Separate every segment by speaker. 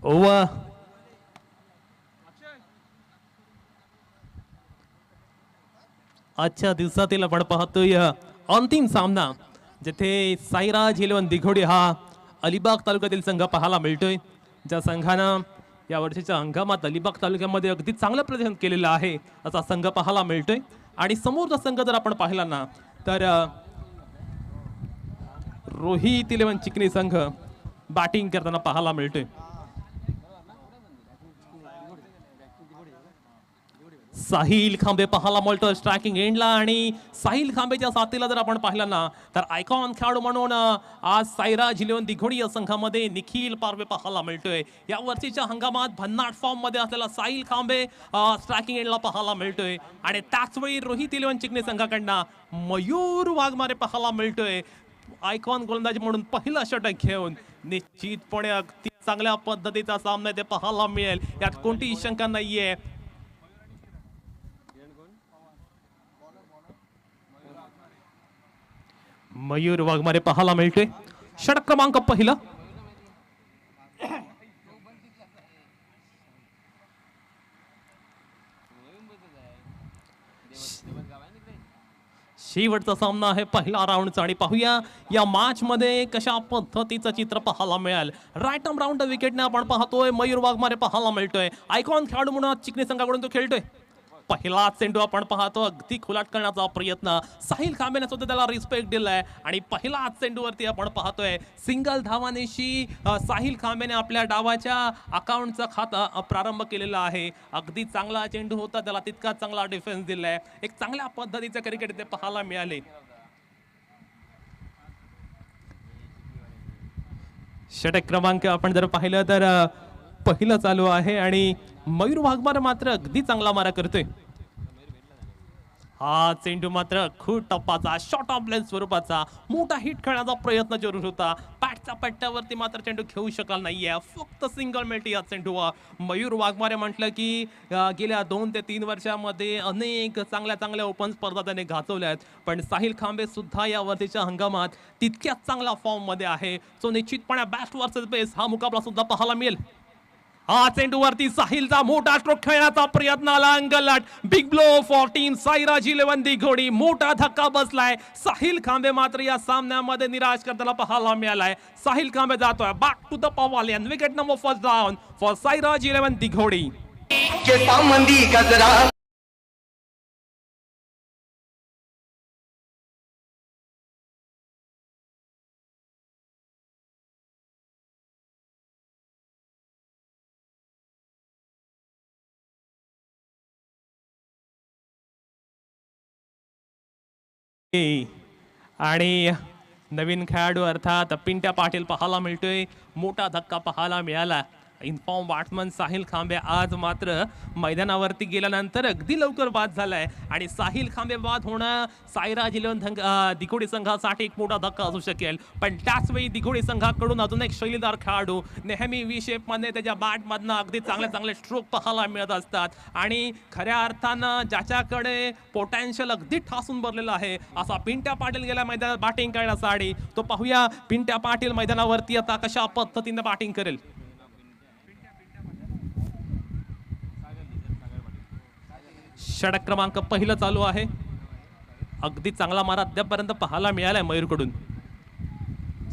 Speaker 1: Over आजच्या दिवसातील आपण पाहतोय अंतिम सामना जिथे साईराज इलेव्हन दिघोडी हा अलिबाग तालुक्यातील संघ पाहायला मिळतोय, ज्या संघानं या वर्षीच्या हंगामात अलिबाग तालुक्यामध्ये अगदी चांगलं प्रदर्शन केलेलं आहे असा संघ पाहायला मिळतोय. आणि समोरचा संघ जर आपण पाहिला ना तर रोहित इलेव्हन चिकनी संघ बॅटिंग करताना पाहायला मिळतोय. साहिल खांबे पाहायला मिळतोय स्ट्रायकिंग एंडला आणि साहिल खांबेच्या साथीला जर आपण पाहिलं ना तर आयकॉन खेळाडू म्हणून आज साईराज इलेव्हन दिघोडी या संघामध्ये निखिल पारवे पाहायला मिळतोय. या वर्षीच्या हंगामात भन्नाट फॉर्म मध्ये असलेला साहिल खांबे स्ट्रायकिंग एंडला पाहायला मिळतोय आणि त्याचवेळी रोहित इलेव्हन चिकनी संघाकडनं मयूर वाघमारे पाहायला मिळतोय. आयकॉन गोलंदाजी म्हणून पहिला षटक घेऊन निश्चितपणे अगदी चांगल्या पद्धतीचा सामना ते पाहायला मिळेल यात कोणतीही शंका नाहीये. मयूर वाघमारे पाहायला मिळतोय षटक क्रमांक पहिला. शेवटचा सामना आहे पहिला राऊंडचा आणि पाहूया या मॅच मध्ये कशा पद्धतीचं चित्र पाहायला मिळेल. राईट आर्म राऊंड विकेटने आपण पाहतोय मयूर वाघमारे पाहायला मिळतोय. आयकॉन खेळाडू म्हणून चिकनी संघाकडून तो खेळतोय. पहिला चेंडू आपण पाहतो अगदी खुलाट करण्याचा प्रयत्न साहिल खांबेने सुद्धा त्याला रिस्पेक्ट दिलाय आणि पहिला चेंडूवरती आपण पाहतोय सिंगल धावानेशी साहिल खांबेने आपल्या डावाच्या अकाउंटचा खाता प्रारंभ केलेला आहे. अगदी चांगला चेंडू होता, त्याला तितका चांगला डिफेन्स दिलाय. एक चांगल्या पद्धतीचे क्रिकेट इथे पाहायला मिळाले. षटक क्रमांक आपण जर पाहिलं तर पहिलं चालू आहे आणि मयूर वाघमारे मात्र अगदी चांगला मारा करतोय. हा चेंडू मात्र खूप टप्पाचा शॉर्ट ऑफ लेन्थ स्वरूपाचा मोठा हिट खेळण्याचा प्रयत्न जरूर होता. बॅटच्या पट्ट्यावरती मात्र चेंडू खेळू शकला नाहीये. फक्त सिंगल मिळते या चेंडू. मयूर वाघमारे म्हटलं की गेल्या 2 ते 3 वर्षामध्ये अनेक चांगल्या ओपन स्पर्धा त्याने गाजवल्या आहेत, पण साहिल खांबे सुद्धा या वर्षीच्या हंगामात तितक्याच चांगल्या फॉर्म मध्ये आहे. सो निश्चितपणे बेस्ट वर्सेस बेस्ट हा मुकाबला सुद्धा पाहायला मिळेल. हा चेंडूवरती साहिलचा मोठा स्ट्रोक खेळण्याचा प्रयत्न आला अंगलट. Big blow for team Sairaj eleven दिघोडी. मोठा धक्का बसलाय. साहिल खांबे मात्र या सामन्यामध्ये निराश करताना पाहायला मिळालाय. साहिल खांबे जातोय back to the pavilion. Wicket number first down for Sairaj eleven दिघोडी. आणि नवीन खेळाडू अर्थात पिंट्या पाटील पाहायला मिळतोय. मोठा धक्का पाहायला मिळाला. इन्फॉर्म बॅट्समन साहिल खांबे आज मात्र मैदानावरती गेल्यानंतर अगदी लवकर बाद झालाय आणि साहिल खांबे बाद होणं साईराज इलेव्हन दिघोडी संघासाठी एक मोठा धक्का असू शकेल. पण त्याचवेळी दिघोडी संघाकडून अजून एक शैलीदार खेळाडू नेहमी व्ही शेपमध्ये त्याच्या बॅटमधनं अगदी चांगले स्ट्रोक पाहायला मिळत असतात आणि खऱ्या अर्थानं ज्याच्याकडे पोटेन्शियल अगदी ठासून भरलेलं आहे असा पिंट्या पाटील गेल्या मैदानात बॅटिंग करण्यासाठी. तो पाहूया पिंट्या पाटील मैदानावरती आता कशा पद्धतीने बॅटिंग करेल. षटक क्रमांक पहिलं चालू आहे. अगदी चांगला मारा अद्यापर्यंत पाहायला मिळालाय मयूरकडून.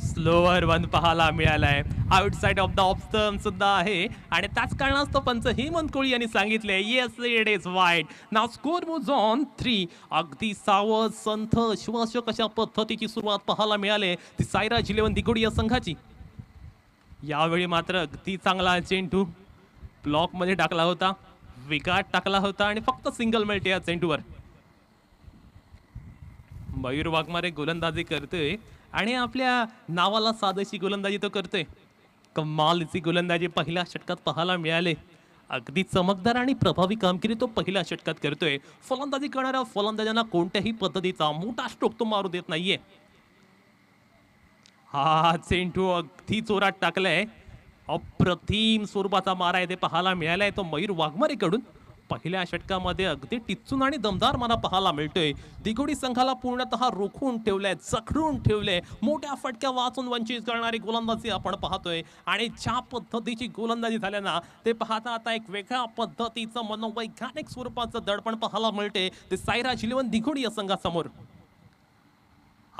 Speaker 1: स्लोअर वन पाहायला मिळालाय. Outside of the off stump सुद्धा आहे आणि त्याच कारणास्तव पंच हेमंत कोळी यांनी सांगितले yes it is wide. Now score moves on 3. अगदी सावध संथ श्वासक अशा पद्धतीची सुरुवात पाहायला मिळाली ती साईराज इलेव्हन दिघोडी या संघाची. यावेळी मात्र अगदी चांगला चेंडू ब्लॉक मध्ये टाकला होता, विकेट टाकला होता आणि फक्त सिंगल मिळते या चेंडूवर. मयूर वाघमारे गोलंदाजी करतोय आणि आपल्या नावाला साधशी गोलंदाजी तो करतोय. कमालीची गोलंदाजी पहिल्या षटकात पाहायला मिळाले. अगदी चमकदार आणि प्रभावी कामगिरी तो पहिल्या षटकात करतोय. फलंदाजी करणाऱ्या फलंदाजांना कोणत्याही पद्धतीचा मोठा स्ट्रोक तो मारू देत नाहीये. हा चेंडू अगदी जोरात टाकलाय. अप्रतिम स्वरूपाचा मारा आहे ते पाहायला मिळालाय तो मयूर वाघमारेकडून. पहिल्या षटकामध्ये अगदी टिच्चून आणि दमदार मला पाहायला मिळतोय. दिघोडी संघाला पूर्णतः रोखून ठेवलंय, जखडून ठेवलंय. मोठ्या फटक्या वाचून वंचित करणारी गोलंदाजी आपण पाहतोय आणि ज्या पद्धतीची गोलंदाजी झाल्या ना, ते पाहता आता एक वेगळ्या पद्धतीचं मनोवैज्ञानिक स्वरूपाचं दडपण पाहायला मिळते ते सायराज 11 दिघोडी या संघासमोर.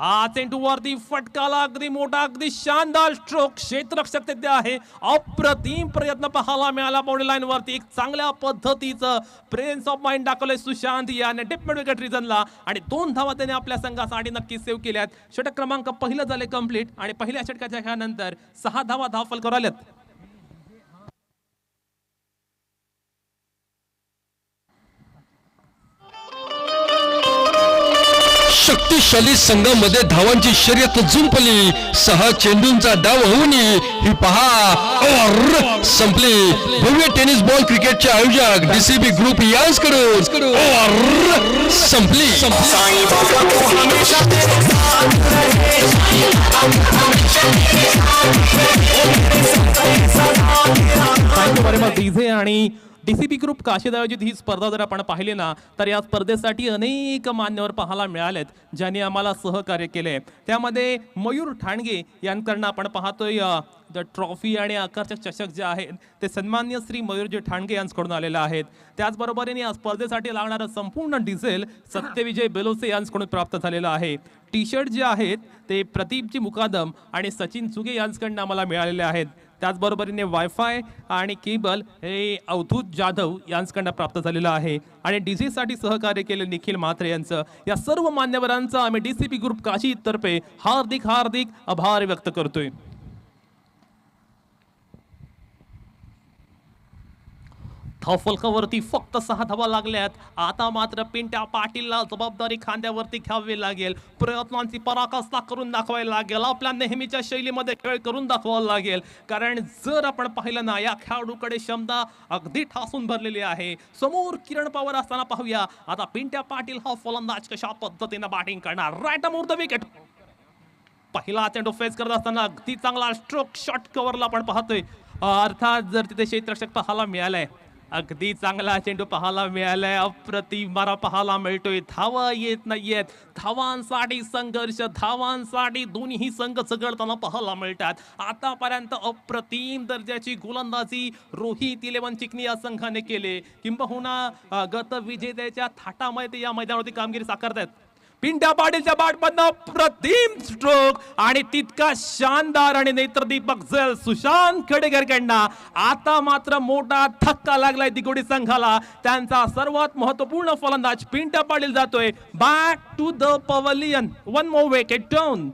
Speaker 1: हा चेंडू वरती फटकाला अगदी मोठा, अगदी शानदार स्ट्रोक. क्षेत्ररक्षक तिथे आहे. अप्रतिम प्रयत्न पाहायला मिळाला बाउंड्री लाईन वरती. एक चांगल्या पद्धतीचं प्रेन्स ऑफ माइंड दाखवलंय सुशांत याने डेप मिड विकेट रिजनला आणि 2 धावा त्याने आपल्या संघासाठी नक्की सेव्ह केल्यात. षटक क्रमांक पहिलं झाले कंप्लीट आणि पहिल्या षटकाच्या नंतर 6 धावा धावफलकावर आल्यात.
Speaker 2: शक्तिशाली संघामध्ये धावांची शर्यत जुंपली. 6 चेंडूंचा डाव होऊन ही पहा ओव्हर संपली. भव्य टेनिस बॉल क्रिकेटचे आयोजक डीसीबी ग्रुप यांकडून ओव्हर संपली.
Speaker 1: आणि डीसीबी ग्रुप काशीद आयोजित ही स्पर्धा जर आपण पाहिली ना, तर या स्पर्धेसाठी अनेक मान्यवर पाहायला मिळालेत ज्यांनी आम्हाला सहकार्य केले. त्यामध्ये मयूर ठाणगे यांकडनं आपण पाहतोय द ट्रॉफी आणि आकर्षक चषक जे आहेत ते सन्मान्य श्री मयूरजी ठाणगे यांच्याकडून आलेले आहेत. त्याचबरोबरीने या स्पर्धेसाठी लागणारं संपूर्ण डिझेल सत्यविजय बेलोसे यांच्याकडून प्राप्त झालेलं आहे. टी शर्ट जे आहेत ते प्रदीपजी मुकादम आणि सचिन चुगे यांच्याकडनं आम्हाला मिळालेले आहेत. त्याचबरोबरीने वायफाय आणि केबल हे अवधूत जाधव यांच्याकडनं प्राप्त झालेलं आहे. आणि डीजेसाठी सहकार्य केले निखिल म्हात्रे यांचं. या सर्व मान्यवरांचा आम्ही डीसीपी ग्रुप काशी तर्फे हार्दिक हार्दिक आभार व्यक्त करतोय. धावफलकावरती फक्त 6 धावा लागल्यात. आता मात्र पिंट्या पाटीलला जबाबदारी खांद्यावरती घ्यावी लागेल. प्रयत्नांची पराकाष्ठा करून दाखवायला लागेल. आपल्या नेहमीच्या शैलीमध्ये खेळ करून दाखवायला लागेल. कारण जर आपण पाहिलं ना, या खेळाडूकडे क्षमता अगदी ठासून भरलेली आहे. समोर किरण पवार असताना पाहूया आता पिंट्या पाटील हा फलंदाज कशा पद्धतीने बॅटिंग करणार. Right arm over the wicket. पहिला चेंडू फेस करत असताना अगदी चांगला स्ट्रोक शॉट कव्हरला आपण पाहतोय. अर्थात जर तिथे क्षेत्ररक्षक पाहायला मिळालाय, अगदी चांगला चेंडू पाहायला मिळालाय. अप्रतिम मारा पाहायला मिळतोय. धावा येत नाहीयेत. धावांसाठी संघर्ष, धावांसाठी दोन्ही संघ झगडताना पाहायला मिळतात. आतापर्यंत अप्रतिम दर्जाची गोलंदाजी रोहित 11 चिकनी या संघाने केले. किंबहुना गत विजेत्याच्या थाटामध्ये या मैदानावरती कामगिरी साकारतात. पिंट्या पाटीलच्या बॅटमधनं प्रतिम स्ट्रोक आणि तितका शानदार आणि नेत्रदीपक झेल सुशांत खेडेकरकडनं. आता मात्र मोठा धक्का लागलाय दिघोडी संघाला. त्यांचा सर्वात महत्वपूर्ण फलंदाज पिंट्या पाटील जातोय back to the pavilion. 1 more wicket down.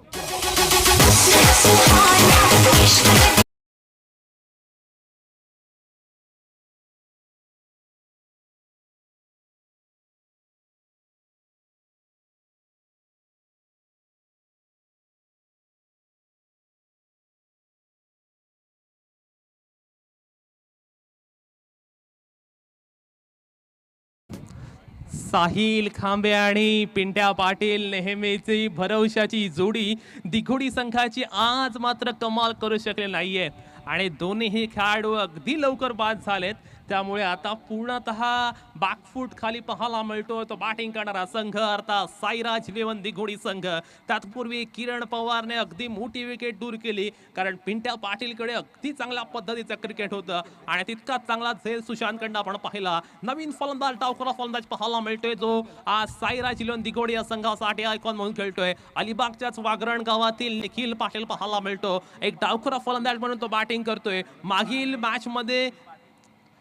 Speaker 1: Sahil Khambe आणि पिंट्या पाटील नेहमीची भरवशाची जोडी दिघोडी संघाची आज मात्र कमाल करू शकले नाहीये आणि दोन्ही खेळाडू अगदी लवकर बाद झालेत. त्यामुळे आता पूर्णतः बॅकफूट खाली पाहायला मिळतो तो बॅटिंग करणारा संघ अर्थात सायराज 11 दिघोडी संघ. तत्पूर्वी किरण पवारने अगदी मोठी विकेट दूर केली कारण पिंट्या पाटीलकडे अगदी चांगल्या पद्धतीचं क्रिकेट होतं आणि तितकाच चांगला झेल सुशांतकडनं आपण पाहिला. नवीन फलंदाज डावखुरा फलंदाज पाहायला मिळतोय जो आज सायराज 11 दिघोडी या संघासाठी आयकॉन म्हणून खेळतोय. अलिबागच्याच वागरण गावातील निखिल पाटील पाहायला मिळतो. एक डावखुरा फलंदाज म्हणून तो बॅटिंग करतोय.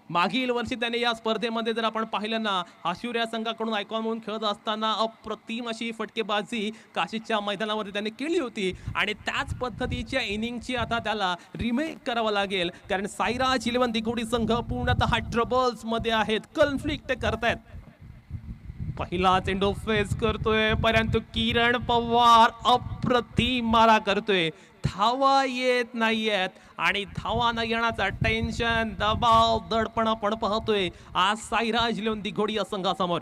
Speaker 1: मागील वर्षी त्याने या स्पर्धेमध्ये जर आपण पाहिलं ना, आशिवर या संघाकडून आयकॉन म्हणून खेळत असताना अप्रतिम अशी फटकेबाजी काशीच्या मैदानावरती त्याने केली होती आणि त्याच पद्धतीच्या इनिंगची आता त्याला रिमेक करावं लागेल कारण सायराज 11 दिघोडी संघ पूर्णतः ट्रबल्स मध्ये आहेत, कॉन्फ्लिक्ट करतायत. पहिला चेंडू फेस करतोय परंतु किरण पवार अप्रतिम मारा करतोय. धावा येत नाहीयेत आणि धावा न येण्याचा टेन्शन, दबाव, दडपण आपण पाहतोय आज सायराज 11 दिघोडी या संघासमोर.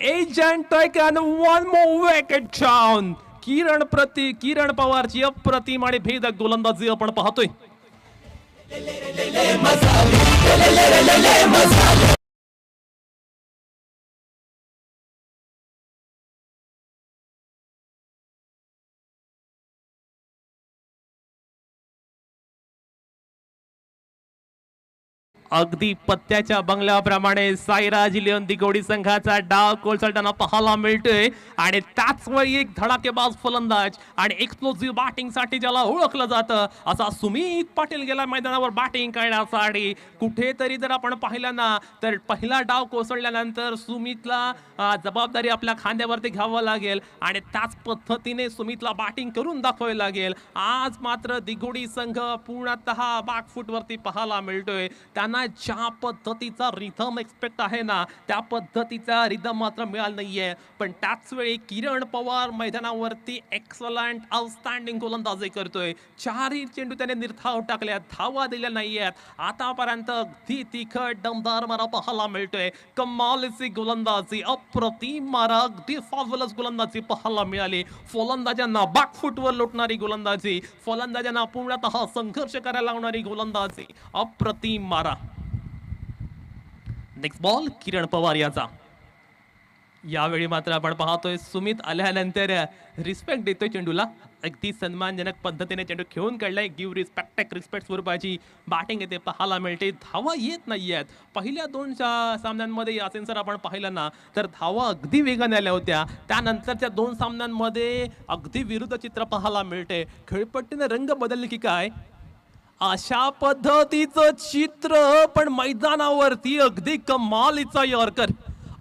Speaker 1: Edged and taken 1 more wicket down. Kiran पवारची अप्रतिम आणि भेदक गोलंदाजी आपण पाहतोय. अगदी पत्त्याच्या बंगल्याप्रमाणे साईराज लिओन दिगोडी संघाचा डाव कोसळताना पाहायला मिळतोय आणि त्याच वेळी एक धडाकेबाज फलंदाज आणि एक्सप्लोसिव्ह बॅटिंग साठी ज्याला ओळखलं जातं असा सुमित पाटील गेला मैदानावर बॅटिंग करण्यासाठी. कुठेतरी जर आपण पाहिलं ना तर पहिला डाव कोसळल्यानंतर सुमितला जबाबदारी आपल्या खांद्यावरती घ्यावं लागेल आणि त्याच पद्धतीने सुमितला बॅटिंग करून दाखवावी लागेल. आज मात्र दिगोडी संघ पूर्णतः बॅकफुटवरती पाहायला मिळतोय. त्यांना ज्या पद्धतीचा रिथम एक्सपेक्ट आहे ना त्या पद्धतीचा रिदम मात्र मिळाला नाहीये. पण त्याच वेळी किरण पवार मैदानावरती एक्सलंट आउटस्टँडिंग गोलंदाजी करतोय. चारही चेंडू त्याने निर्धाव टाकल्या, धावा दिल्या नाहीयेत. आतापर्यंत अगदी तिखट दमदार मारा पाहायला मिळतोय. कमालीची गोलंदाजी, अप्रतिम मारा, अगदी फॉर्म्युलस गोलंदाजी पाहायला मिळाली. फलंदाजांना बॅकफुटवर लोटणारी गोलंदाजी, फलंदाजांना पूर्णतः संघर्ष करायला लावणारी गोलंदाजी, अप्रतिम मारा. नेक्स्ट बॉल किरण पवार याचा. यावेळी मात्र आपण पाहतोय सुमित आल्यानंतर रिस्पेक्ट देतोय चेंडूला. अगदी सन्मानजनक पद्धतीने चेंडू खेळून काढलाय. गिव्ह रिस्पेक्ट टेक रिस्पेक्ट स्वरूपाची बॅटिंग येते पाहायला मिळते. धावा येत नाहीयेत. पहिल्या दोन सामन्यांमध्ये यासीन सर आपण पाहिलं ना तर धावा अगदी वेगाने आल्या होत्या. त्यानंतरच्या दोन सामन्यांमध्ये अगदी विरुद्ध चित्र पाहायला मिळते. खेळपट्टीने रंग बदलले की काय अशा पद्धतीचं चित्र, पण मैदानावरती अगदी कमालीचा यॉर्कर,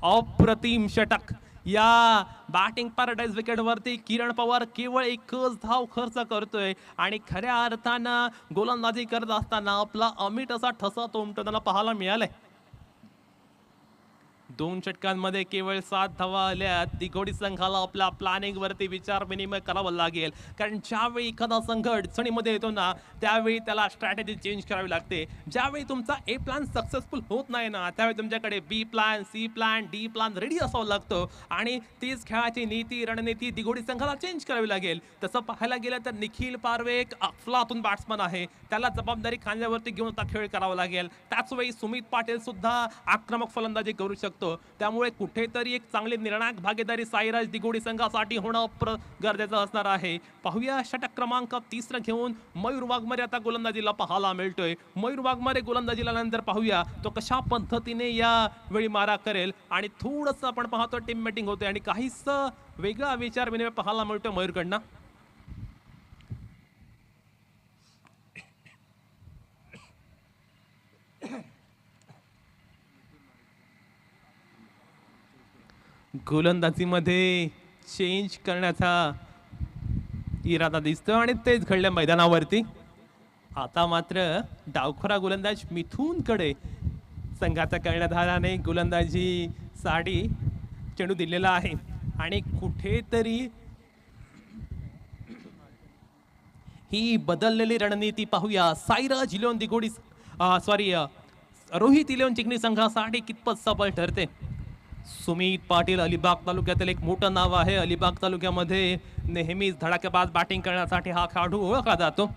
Speaker 1: अप्रतिम षटक. या बॅटिंग पॅराडाईज विकेटवरती किरण पवार केवळ एकच धाव खर्च करतोय आणि खऱ्या अर्थानं गोलंदाजी करत असताना आपला अमिट असा ठसा तो उमटताना पाहायला मिळालाय. दोन षटकांमध्ये केवळ 7 धावा आल्या. दिगोडी संघाला आपल्या प्लॅनिंग वरती विचार विनिमय करावा लागेल, कारण ज्यावेळी एखादा संघ अडचणीमध्ये येतो ना त्यावेळी त्याला स्ट्रॅटेजी चेंज करावी लागते. ज्यावेळी तुमचा ए प्लॅन सक्सेसफुल होत नाही ना त्यावेळी तुमच्याकडे B plan, C plan, D plan ready असावं लागतं आणि तीच खेळाची नीती रणनीती दिगोडी संघाला चेंज करावी लागेल. तसं पाहायला गेलं तर निखिल पारवे एक अफलातून बॅट्समन आहे, त्याला जबाबदारी खांद्यावरती घेऊन आता खेळ करावा लागेल. त्याच वेळी सुमित पाटील सुद्धा आक्रमक फलंदाजी करू शकतो. त्यामुळे कुठेतरी एक चांगली निर्णायक भागीदारी साईराज दिगोडी संघासाठी होणं गरजेचं असणार आहे. पाहूया षटक क्रमांक 3 घेऊन मयूर वाघमारे आता गोलंदाजीला पाहायला मिळतोय. मयूर वाघमारे गोलंदाजीला नंतर पाहूया तो कशा पद्धतीने या वेळी मारा करेल. आणि थोडंसं आपण पाहतो टीम मीटिंग होते आणि काहीच वेगळा विचार विनिमय पाहायला मिळतोय मयूरकडनं. गोलंदाजीमध्ये चेंज करण्याचा इरादा दिसतो आणि तेच घडलं मैदानावरती. आता मात्र डावखोरा गोलंदाज मिथूनकडे संघाचा कर्णधाराने गोलंदाजी साठी चेंडू दिलेला आहे आणि कुठेतरी ही बदललेली रणनीती पाहूया साईराज इलेवन दिगोडी रोहित इलेवन चिकनी संघासाठी कितपत सफल ठरते. सुमित पाटील अलिबाग तालुक्यातील एक मोठं नाव आहे. अलिबाग तालुक्यामध्ये नेहमीच धडाकेबाज बॅटिंग करण्यासाठी हा खेळाडू ओळखला जातो.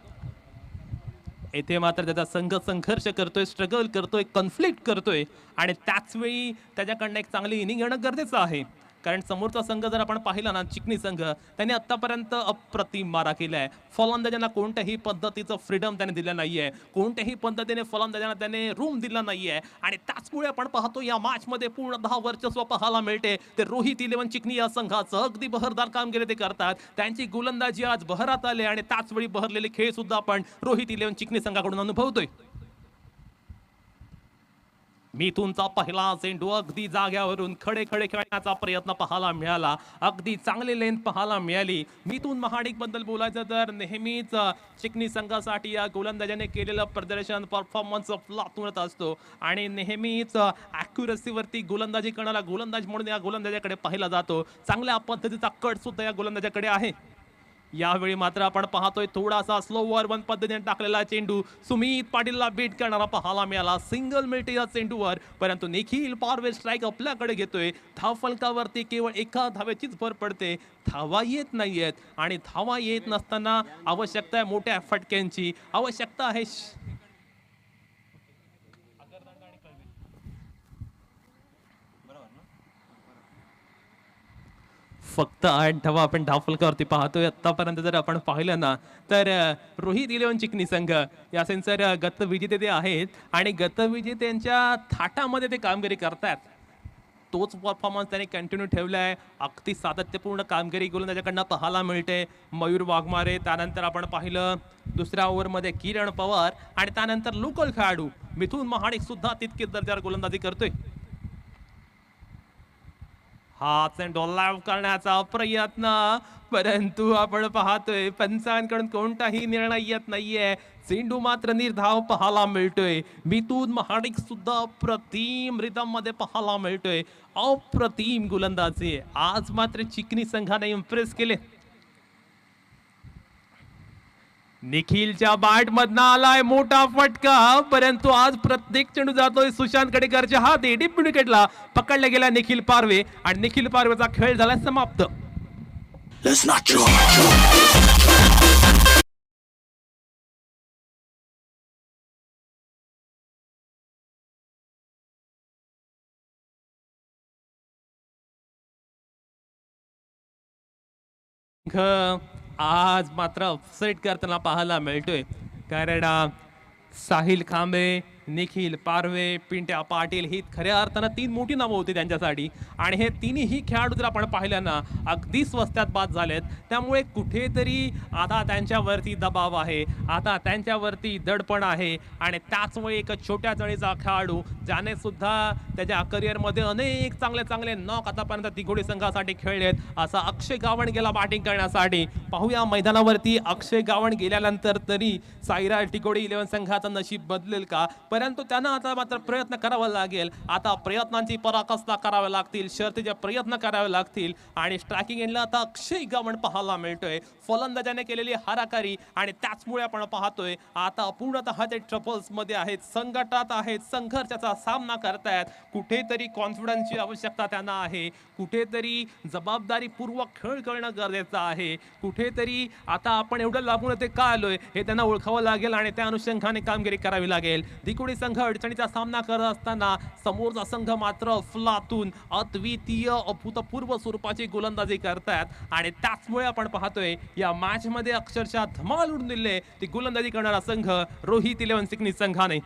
Speaker 1: येथे मात्र त्याचा संघ संघर्ष करतोय, स्ट्रगल करतोय, कॉन्फ्लिक्ट करतोय आणि त्याच वेळी त्याच्याकडनं एक चांगली इनिंग येणं गरजेचं आहे. कारण समोरचा संघ जर आपण पाहिला ना चिकनी संघ त्याने आतापर्यंत अप्रतिम मारा केलाय. फलंदाजांना कोणत्याही पद्धतीचं फ्रीडम त्याने दिलं नाहीये, कोणत्याही पद्धतीने फलंदाजांना त्याने रूम दिला नाहीये आणि त्याचमुळे आपण पाहतो या मॅच मध्ये पूर्ण 10 वर्चस्व पाहायला मिळते. ते रोहित इलेवन चिकनी या संघाचं अगदी बहरदार कामगिरी ते करतात. त्यांची गोलंदाजी आज बहरात आले आणि त्याच वेळी बहरलेले खेळ सुद्धा आपण रोहित इलेवन चिकनी संघाकडून अनुभवतोय. मिथूनचा पहिला चेंडू अगदी जाग्यावरून खडे खडे खेळण्याचा प्रयत्न पाहायला मिळाला. अगदी चांगली लेंथ पाहायला मिळाली. मिथून महाडिक बद्दल बोलायचं तर नेहमीच चिकनी संघासाठी या गोलंदाजाने केलेलं प्रदर्शन परफॉर्मन्स अफलातूनच असतो आणि नेहमीच ॲक्युरसीवरती गोलंदाजी करणारा गोलंदाज म्हणून या गोलंदाजाकडे पाहिला जातो. चांगल्या पद्धतीचा कट सुद्धा या गोलंदाजाकडे आहे. यावेळी मात्र आपण पाहतोय थोडासा स्लोवर वन पद्धतीने टाकलेला चेंडू सुमित पाटीलला बीट करणारा पाहायला मिळाला. सिंगल मिळते या चेंडूवर, परंतु निखिल पारवे स्ट्राईक आपल्याकडे घेतोय. धावफलकावरती केवळ एका धावेचीच भर पडते, धावा येत नाहीयेत आणि धावा येत नसताना आवश्यकता आहे मोठ्या फटक्यांची, आवश्यकता आहे फक्त 8 धावा आपण धावफलकावरती पाहतोय आतापर्यंत. जर आपण पाहिलं ना तर रोहित इलेव्हन चिकनी संघ या सेन्सर गतविजेते ते आहेत आणि गतविजेत्यांच्या थाटामध्ये ते कामगिरी करतात. तोच परफॉर्मन्स त्याने कंटिन्यू ठेवला आहे. अगदी सातत्यपूर्ण कामगिरी गोलंदाजाकडनं पाहायला मिळते. मयूर वाघमारे, त्यानंतर आपण पाहिलं दुसऱ्या ओव्हरमध्ये किरण पवार आणि त्यानंतर लोकल खेळाडू मिथुन महाडिक सुद्धा तितकीच दर्जावर गोलंदाजी करतोय. हा चेंडू लाईव्ह करण्याचा प्रयत्न, परंतु आपण पाहतोय पंचांकडून कोणताही निर्णय येत नाहीये. चेंडू मात्र निर्धाव पाहायला मिळतोय. मिथुन महाडिक सुद्धा अप्रतिम रिदम मध्ये पाहायला मिळतोय. अप्रतिम गोलंदाजी आज मात्र चिकनी संघाने इम्प्रेस केले. निखिलच्या बॅट मधनं आलाय मोठा फटका, परंतु आज प्रत्येक चेंडू जातोय सुशांत कडेकरच्या हाती. डीप विकेटला पकडला गेला निखिल पारवे आणि निखिल पारवेचा खेळ झाला समाप्त. आज मात्र अपसेट करताना पाहायला मिळतोय. कारण साहिल खांबे, निखिल पारवे, पिंट्या पाटील ही खऱ्या अर्थानं 3 मोठी नावं होती त्यांच्यासाठी आणि हे तिन्ही खेळाडू जर आपण पाहिलं ना अगदी स्वस्तात बाद झालेत. त्यामुळे कुठेतरी आता त्यांच्यावरती दबाव आहे, आता त्यांच्यावरती दडपण आहे आणि त्याच वेळी एक छोट्या तळीचा खेळाडू ज्याने सुद्धा त्याच्या करिअरमध्ये अनेक चांगले चांगले नॉक आतापर्यंत तिघोडी संघासाठी खेळलेत असा अक्षय गावण गेला बॅटिंग करण्यासाठी. पाहूया मैदानावरती अक्षय गावण गेल्यानंतर तरी साईराज तिघोडी 11 संघाचं नशीब बदलेल का, परंतु त्यांना आता मात्र प्रयत्न करावा लागेल. आता प्रयत्नांची पराकाष्ठा कराव्या लागतील, शर्तीचे प्रयत्न करावे लागतील आणि स्ट्रायकिंग एंडला आता अक्षय गावण पाहायला मिळतोय. फलंदाजाने केलेली हाराकारी आणि त्याचमुळे आपण पाहतोय आता पूर्णतः ते ट्रबल्स मध्ये आहेत, संकटात आहेत, संघर्षाचा सामना करतायत. कुठेतरी कॉन्फिडन्सची आवश्यकता त्यांना आहे, कुठेतरी जबाबदारीपूर्वक खेळ करणं गरजेचं आहे, कुठेतरी आता आपण एवढं लागून ते का आलोय हे त्यांना ओळखावं लागेल आणि त्या अनुषंगाने कामगिरी करावी लागेल. तिकोडी संघ अडचणीचा सामना करत असताना समोरचा संघ मात्र अफलातून अद्वितीय अभूतपूर्व स्वरूपाची गोलंदाजी करतात आणि त्याचमुळे आपण पाहतोय या मॅच मध्ये अक्षरशः धमाल उडून दिले ती गोलंदाजी करणारा संघ रोहित 11 चिकनी संघाने.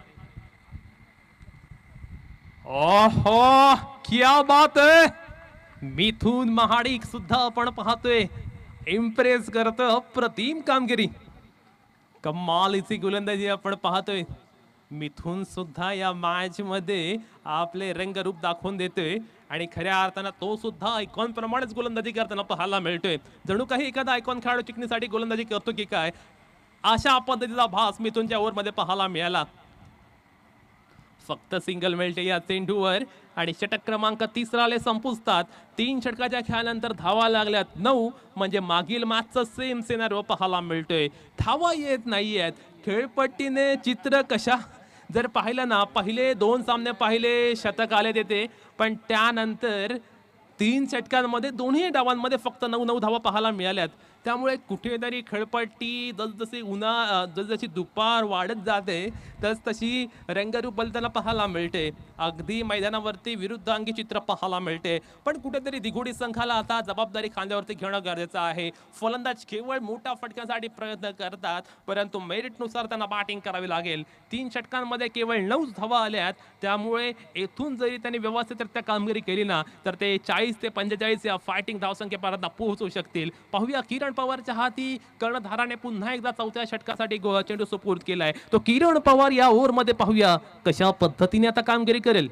Speaker 1: ओहो क्या बात है, मिथुन महाडिक सुद्धा आपण पाहतोय इम्प्रेस करतो. अप्रतिम कामगिरी, कमालीची गोलंदाजी आपण पाहतोय. मिथुन सुद्धा या मॅच मध्ये आपले रंगरूप दाखवून देतोय आणि खऱ्या अर्थानं तो सुद्धा आयकॉन प्रमाणेच गोलंदाजी करताना पाहायला मिळतोय. जणू काही एखादा आयकॉन खेळाडू चिकनीसाठी गोलंदाजी करतो की काय अशा पद्धतीचा भास मिथुनच्या ओव्हरमध्ये पाहायला मिळाला. फक्त सिंगल मिळते या चेंडूवर आणि षटक क्रमांक 3 आले संपुष्टात. 3 षटकाच्या खेळानंतर धावा लागल्यात 9, म्हणजे मागील मॅचचं सेम सिनारिओ पाहायला मिळतोय. धावा येत नाहीयेत. खेळपट्टीने चित्र कशा जर पाहिलं ना, पहिले 2 सामने पाहिले शतक आले देते, पण त्यानंतर 3 षटकांमध्ये दोन्ही डावांमध्ये फक्त 9 धावा पाहायला मिळाल्यात. त्यामुळे कुठेतरी खेळपट्टी जसजशी दुपार वाढत जाते तशी रंगरूप बदलताना पाहायला मिळते. अगदी मैदानावरती विरुद्धांगी चित्र पाहायला मिळते, पण कुठेतरी दिघोडी संघाला आता जबाबदारी खांद्यावरती घेणं गरजेचं आहे. फलंदाज केवळ मोठ्या फटक्यासाठी प्रयत्न करतात, परंतु मेरिटनुसार त्यांना बॅटिंग करावी लागेल. 3 षटकांमध्ये केवळ 9 धावा आल्यात, त्यामुळे येथून जरी त्यांनी व्यवस्थितरित्या कामगिरी केली ना तर ते 40 ते 45 या फायटिंग धावसंख्येपर्यंत पोहोचू शकतील. पाहूया किरण पवारच्या हाती कर्णधाराने पुन्हा एकदा 4थ्या षटकासाठी चेंडू सुपूर्द केलाय. तो किरण पवार या ओव्हर मध्ये पाहूया कशा पद्धतीने आता कामगिरी करेल.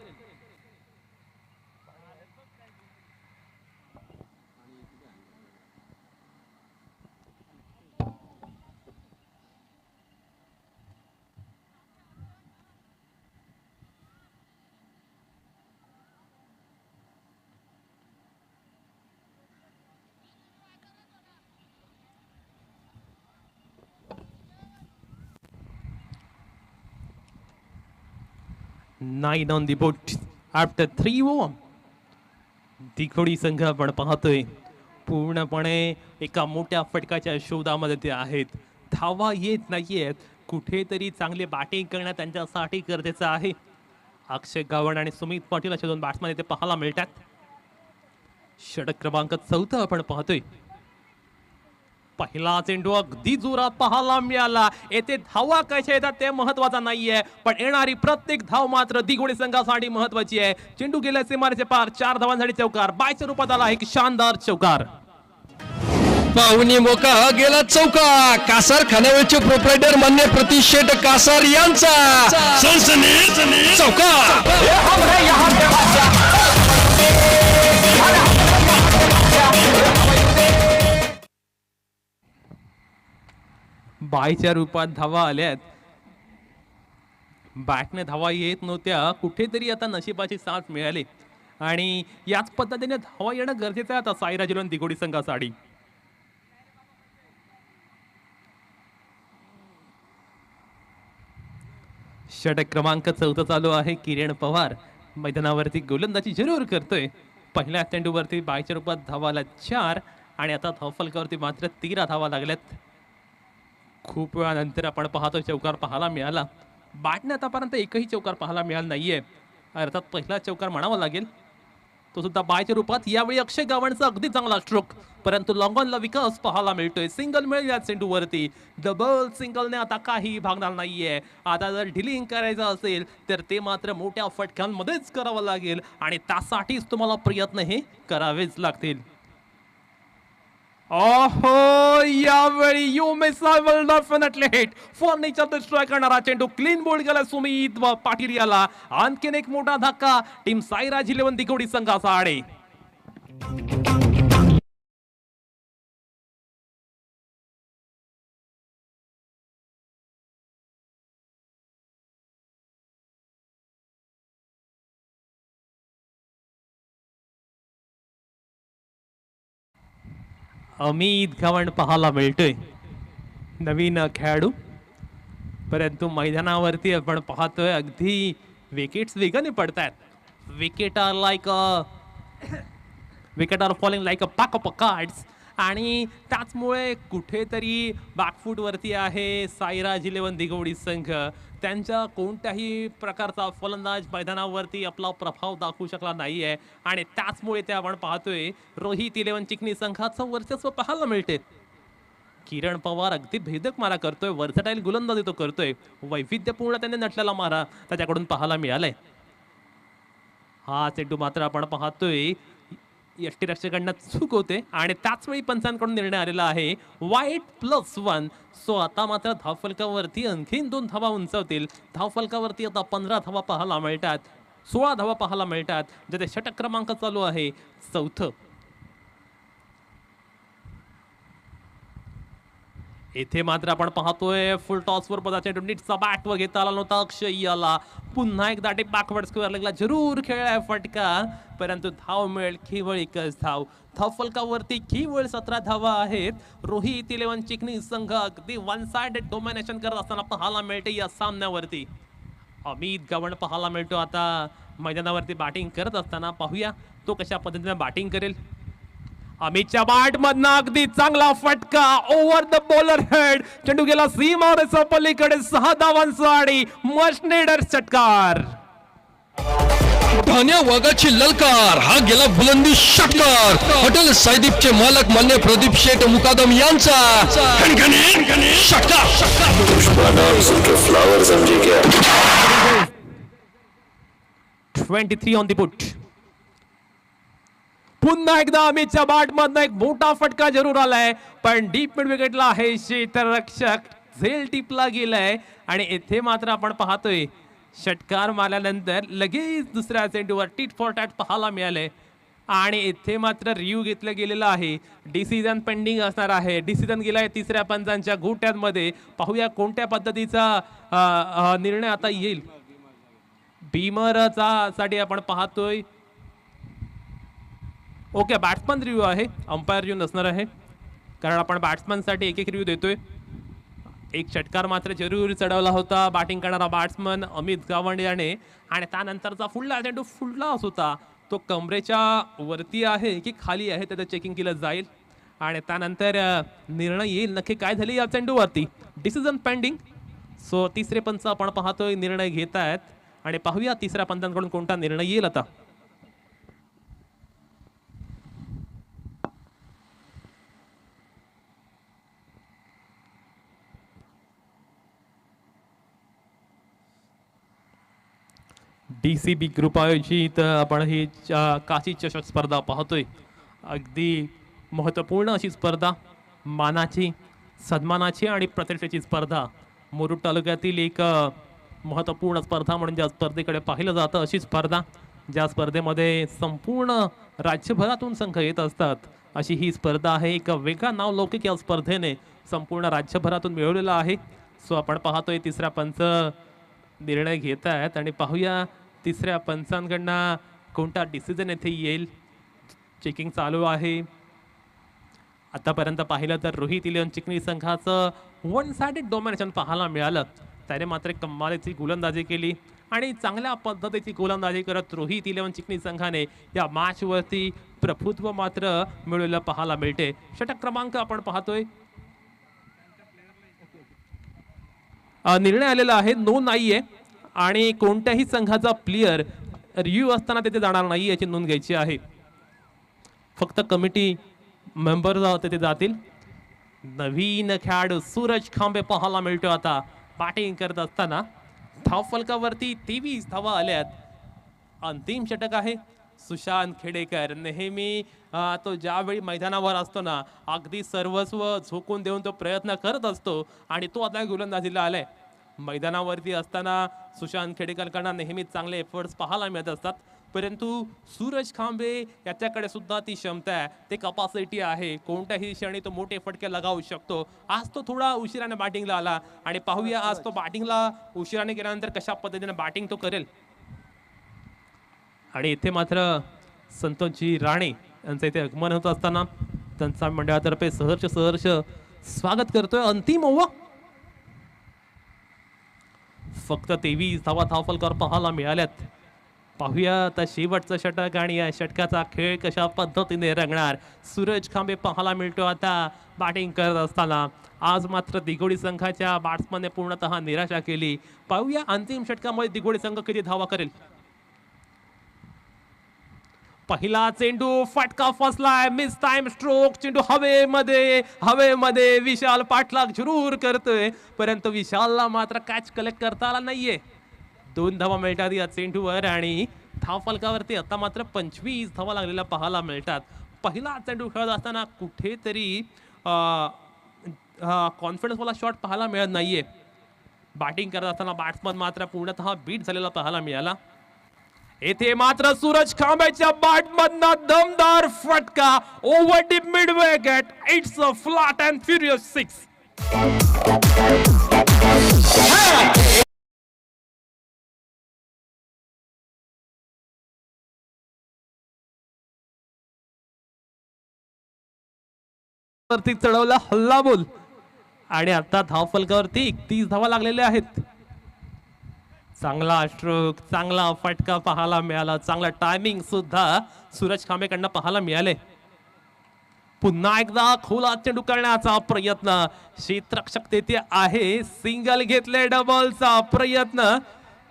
Speaker 1: Nine on the board after 3 over. तिघोडी संघ आपण पाहतोय पूर्णपणे एका मोठ्या फटकाच्या शोधामध्ये ते आहेत. धावा येत नाहीयेत, कुठेतरी चांगले बॅटिंग करणं त्यांच्यासाठी गरजेचं आहे. अक्षय गावण आणि सुमित पाटील असे 2 बॅट्समॅन इथे पाहायला मिळतात. षटक क्रमांक 4 आपण पाहतोय. पहिला चेंडू अगदी जोरात पाहायला मिळाला. येथे धावा कशा येतात ते महत्वाचा नाहीये, पण येणारी प्रत्येक धाव मात्र दिघोडी संघासाठी महत्वाची आहे. चेंडू गेला सीमारेचे पार. 4 धावांसाठी चौकार. बायच्या रूपात आला एक शानदार चौकार.
Speaker 2: पाहुणी मोका गेला चौका. कासार खानावळचे प्रोप्रायटर मान्य प्रतिशेट कासार यांचा सनसनीत चौकार.
Speaker 1: बायच्या रूपात धावा आल्यात. बॅटने धावा येत नव्हत्या, कुठेतरी आता नशिबाची साथ मिळाली आणि याच पद्धतीने धावा येणं गरजेचं आहे आता साईराज झिलवन दिघोडी संघासाठी. षटक क्रमांक 4 चालू आहे. किरण पवार मैदानावरती गोलंदाजी जरूर करतोय. पहिल्या चेंडूवरती बायच्या रूपात धावा आल्या 4 आणि आता धावफलकावरती मात्र 13 धावा लागल्यात. खूप वेळानंतर आपण पाहतो चौकार पाहायला मिळाला. बॅटने आतापर्यंत एकही चौकार पाहायला मिळाला नाहीये. अर्थात पहिला चौकार म्हणावा लागेल, तो सुद्धा बायच्या रूपात. यावेळी अक्षय गावणचा अगदी चांगला स्ट्रोक, परंतु लॉंगॉनला विकास पाहायला मिळतोय. सिंगल मिळेल या चेंडूवरती. डबल सिंगलने आता काही भागणार नाहीये. आता जर डिलिंग करायचं असेल तर ते मात्र मोठ्या फटक्यांमध्येच करावं लागेल आणि त्यासाठीच तुम्हाला प्रयत्न हे करावेच लागतील. ओहो, यावेळी you missile will definitely hit. Furniture destroy करणारा चेंडू क्लीन बोल्ड गेला सुमित पाटील याला. आणखीन एक मोठा धक्का टीम साईराज झिलवन दिघोडी संघाचा आडे. अमित गावण पाहायला मिळतोय, नवीन खेळाडू. परंतु मैदानावरती आपण पाहतोय अगदी विकेट्स वेगाने पडतायत. Wicket are falling like a pack of cards आणि त्याचमुळे कुठेतरी बॅकफूटवरती आहे साईराज झिलवन दिघोडी संघ. त्यांच्या कोणत्याही प्रकारचा फलंदाज मैदानावरती आपला प्रभाव दाखवू शकला नाहीये आणि त्याचमुळे ते आपण पाहतोय रोहित 11 चिकनी संघाचं वर्चस्व पाहायला मिळते. किरण पवार अगदी भेदक मारा करतोय, वर्सटाईल गोलंदाजी तो करतोय. वैविध्यपूर्ण त्याने नटलेला मारा त्याच्याकडून पाहायला मिळालाय. हा चेंडू मात्र आपण पाहतोय यष्टीरक्षकांना चूक होते आणि त्याचवेळी पंचांकडून निर्णय आलेला आहे वाईट +1. सो आता मात्र धावफलकावरती आणखीन 2 धावा उंचावतील. धावफलकावरती आता 15 धावा पाहायला मिळतात, 16 धावा पाहायला मिळतात. जिथे षटक क्रमांक चालू आहे 4. येथे मात्र आपण पाहतोय फुल टॉसवर पदाचे नीटचा बॅट व घेता आला नव्हता अक्षय याला. पुन्हा एकदा बॅकवर्ड स्क्वेअर लागला, जरूर खेळलाय फटका, परंतु धाव मिळेल केवळ एकच धाव. धावफलकावरती केवळ 17 धावा आहेत. रोहित 11 चिकनी संघ अगदी वन साइडेड डोमिनेशन करत असताना पाहायला मिळते या सामन्यावरती. अमित गावण पाहायला मिळतो आता मैदानावरती बॅटिंग करत असताना. पाहूया तो कशा पद्धतीने बॅटिंग करेल. अमितच्या बॅट मधनं अगदी चांगला फटका ओव्हर द बॉलर हेड. चेंडू गेला सीमारेषा पलीकडे 6 धावांचा आणि मच नेडर षटकार.
Speaker 2: धान्या वाघाची ललकार. हा गेला बुलंदी षटकार. हॉटेल सायदीपचे मालक मान्य प्रदीप शेठ मुकादम यांचा षटकार.
Speaker 3: फ्लावर समझे क्या.
Speaker 1: 23 ऑन द पुट. पुन्हा एकदा अमितच्या बॅट मधनं एक मोठा फटका जरूर आलाय, पण डीप मिड विकेटला आहे क्षेत्ररक्षक झेल टिपला गेलाय आणि येथे मात्र आपण पाहतोय षटकार मारल्यानंतर लगेच दुसऱ्या चेंडूवर टीट फॉर टॅट पाहायला मिळाले आणि येथे मात्र रिव्ह्यू घेतलं गेलेलं आहे. डिसिजन पेंडिंग असणार आहे. डिसिजन गेलाय तिसऱ्या पंचांच्या घोट्यांमध्ये. पाहूया कोणत्या पद्धतीचा निर्णय आता येईल. भीमरचा साठी आपण पाहतोय. ओके, बॅट्समन रिव्ह्यू आहे, अंपायर रिव्ह्यू नसणार आहे, कारण आपण बॅट्समनसाठी एक रिव्ह्यू देतोय. एक षटकार मात्र जरूर चढवला होता बॅटिंग करणारा बॅट्समन अमित गावंडे याने आणि त्यानंतरचा फुडला चेंडू फुडलाच होता. तो कमरेच्या वरती आहे की खाली आहे त्याचं चेकिंग केलं जाईल आणि त्यानंतर निर्णय येईल नक्की काय झाले या चेंडूवरती. Decision pending. सो तिसरे पंच आपण पाहतोय निर्णय घेत आहेत आणि पाहूया तिसऱ्या पंचांकडून कोणता निर्णय येईल आता. DCB ग्रुप आयोजित आपण ही काशी चषक स्पर्धा पाहतोय. अगदी महत्त्वपूर्ण अशी स्पर्धा, मानाची, सन्मानाची आणि प्रतिष्ठेची स्पर्धा. मुरुड तालुक्यातील एक महत्त्वपूर्ण स्पर्धा म्हणून ज्या स्पर्धेकडे पाहिलं जातं अशी स्पर्धा, ज्या स्पर्धेमध्ये संपूर्ण राज्यभरातून संघ येत असतात, अशी ही स्पर्धा आहे. एक वेगळा नाव लौकिक या स्पर्धेने संपूर्ण राज्यभरातून मिळवलेला आहे. सो आपण पाहतोय तिसरा पंच निर्णय घेत आहेत आणि पाहूया तिसऱ्या पंचांकडनं कोणता डिसिजन येथे येईल. चेकिंग चालू आहे. आतापर्यंत पाहिलं तर रोहित इलेव्हन चिकनी संघाचं वन साइडेड डोमिनेशन पाहायला मिळालं. त्याने मात्र कमालीची गोलंदाजी केली आणि चांगल्या पद्धतीची गोलंदाजी करत रोहित इलेव्हन चिकनी संघाने या मॅचवरती प्रभुत्व मात्र मिळवलेलं पाहायला मिळते. षटक क्रमांक आपण पाहतोय, निर्णय आलेला आहे, नो नाहीये आणि कोणत्याही संघाचा प्लेयर रिव्ह्यू असताना तिथे जाणार नाही याची नोंद घ्यायची आहे. फक्त कमिटी मेंबर तिथे जातील. नवीन खेळाडू सूरज खांबे पाहायला मिळतो. आता बॅटिंग करत असताना धावफलकावरती 23 धावा आल्यात. अंतिम षटक आहे. सुशांत खेडेकर नेहमी तो ज्यावेळी मैदानावर असतो ना, अगदी सर्वस्व झोकून देऊन तो प्रयत्न करत असतो आणि तो आता गोलंदाजीला आलाय. मैदानावरती असताना सुशांत खेडेकरकडनं नेहमी चांगले एफर्ट्स पाहायला मिळत असतात, परंतु सूरज खांबे याच्याकडे सुद्धा ती क्षमता आहे, ते कपॅसिटी आहे. कोणत्याही क्षणी तो मोठे फटके लगावू शकतो. आज तो थोडा उशिराने बॅटिंगला आला आणि पाहूया आज तो बॅटिंगला उशिराने गेल्यानंतर कशा पद्धतीने बॅटिंग तो करेल. आणि इथे मात्र संतोषजी राणे यांचं इथे आगमन होत असताना त्यांचा मंडळातर्फे सहर्ष स्वागत करतोय. अंतिम ओव्हर, फक्त 23 धावा धावफलकावर पाहायला मिळाल्यात. पाहूया आता शेवटचं षटक आणि या षटकाचा खेळ कशा पद्धतीने रंगणार. सूरज खांबे पाहायला मिळतो आता बॅटिंग करत असताना. आज मात्र दिघोडी संघाच्या बॅट्समनने पूर्णतः निराशा केली. पाहूया अंतिम षटकामध्ये दिघोडी संघ किती धावा करेल. पहिला चेंडू फटका फसलाय, मिस टाइम स्ट्रोक. चेंडू हवेमध्ये विशाल पाठलाग जरूर करतोय, परंतु विशालला मात्र कॅच कलेक्ट करता आला नाहीये. 2 धावा मिळतात या चेंडूवर आणि धावफलकावरती आता मात्र 25 धावा लागलेल्या पाहायला मिळतात. पहिला चेंडू खेळत असताना कुठेतरी कॉन्फिडन्स वाला शॉट पाहायला मिळत नाहीये. बॅटिंग करत असताना बॅट्समन मात्र पूर्णतः बीट झालेला पाहायला मिळाला. येथे मात्र सूरज खांबेच्या बॅटमधनं दमदार फटका over the mid wicket. It's a flat and furious 6. वरती चढवला हल्ला बोल आणि आता धावफलकावरती 31 धावा लागलेल्या आहेत. चांगला स्ट्रोक, चांगला फटका पाहायला मिळाला. चांगला टायमिंग सुद्धा सूरज खांबेकडनं पाहायला मिळाले. पुन्हा एकदा खोला चेंडू करण्याचा प्रयत्न. क्षेत्ररक्षक तेथे आहे. सिंगल घेतले, डबलचा प्रयत्न.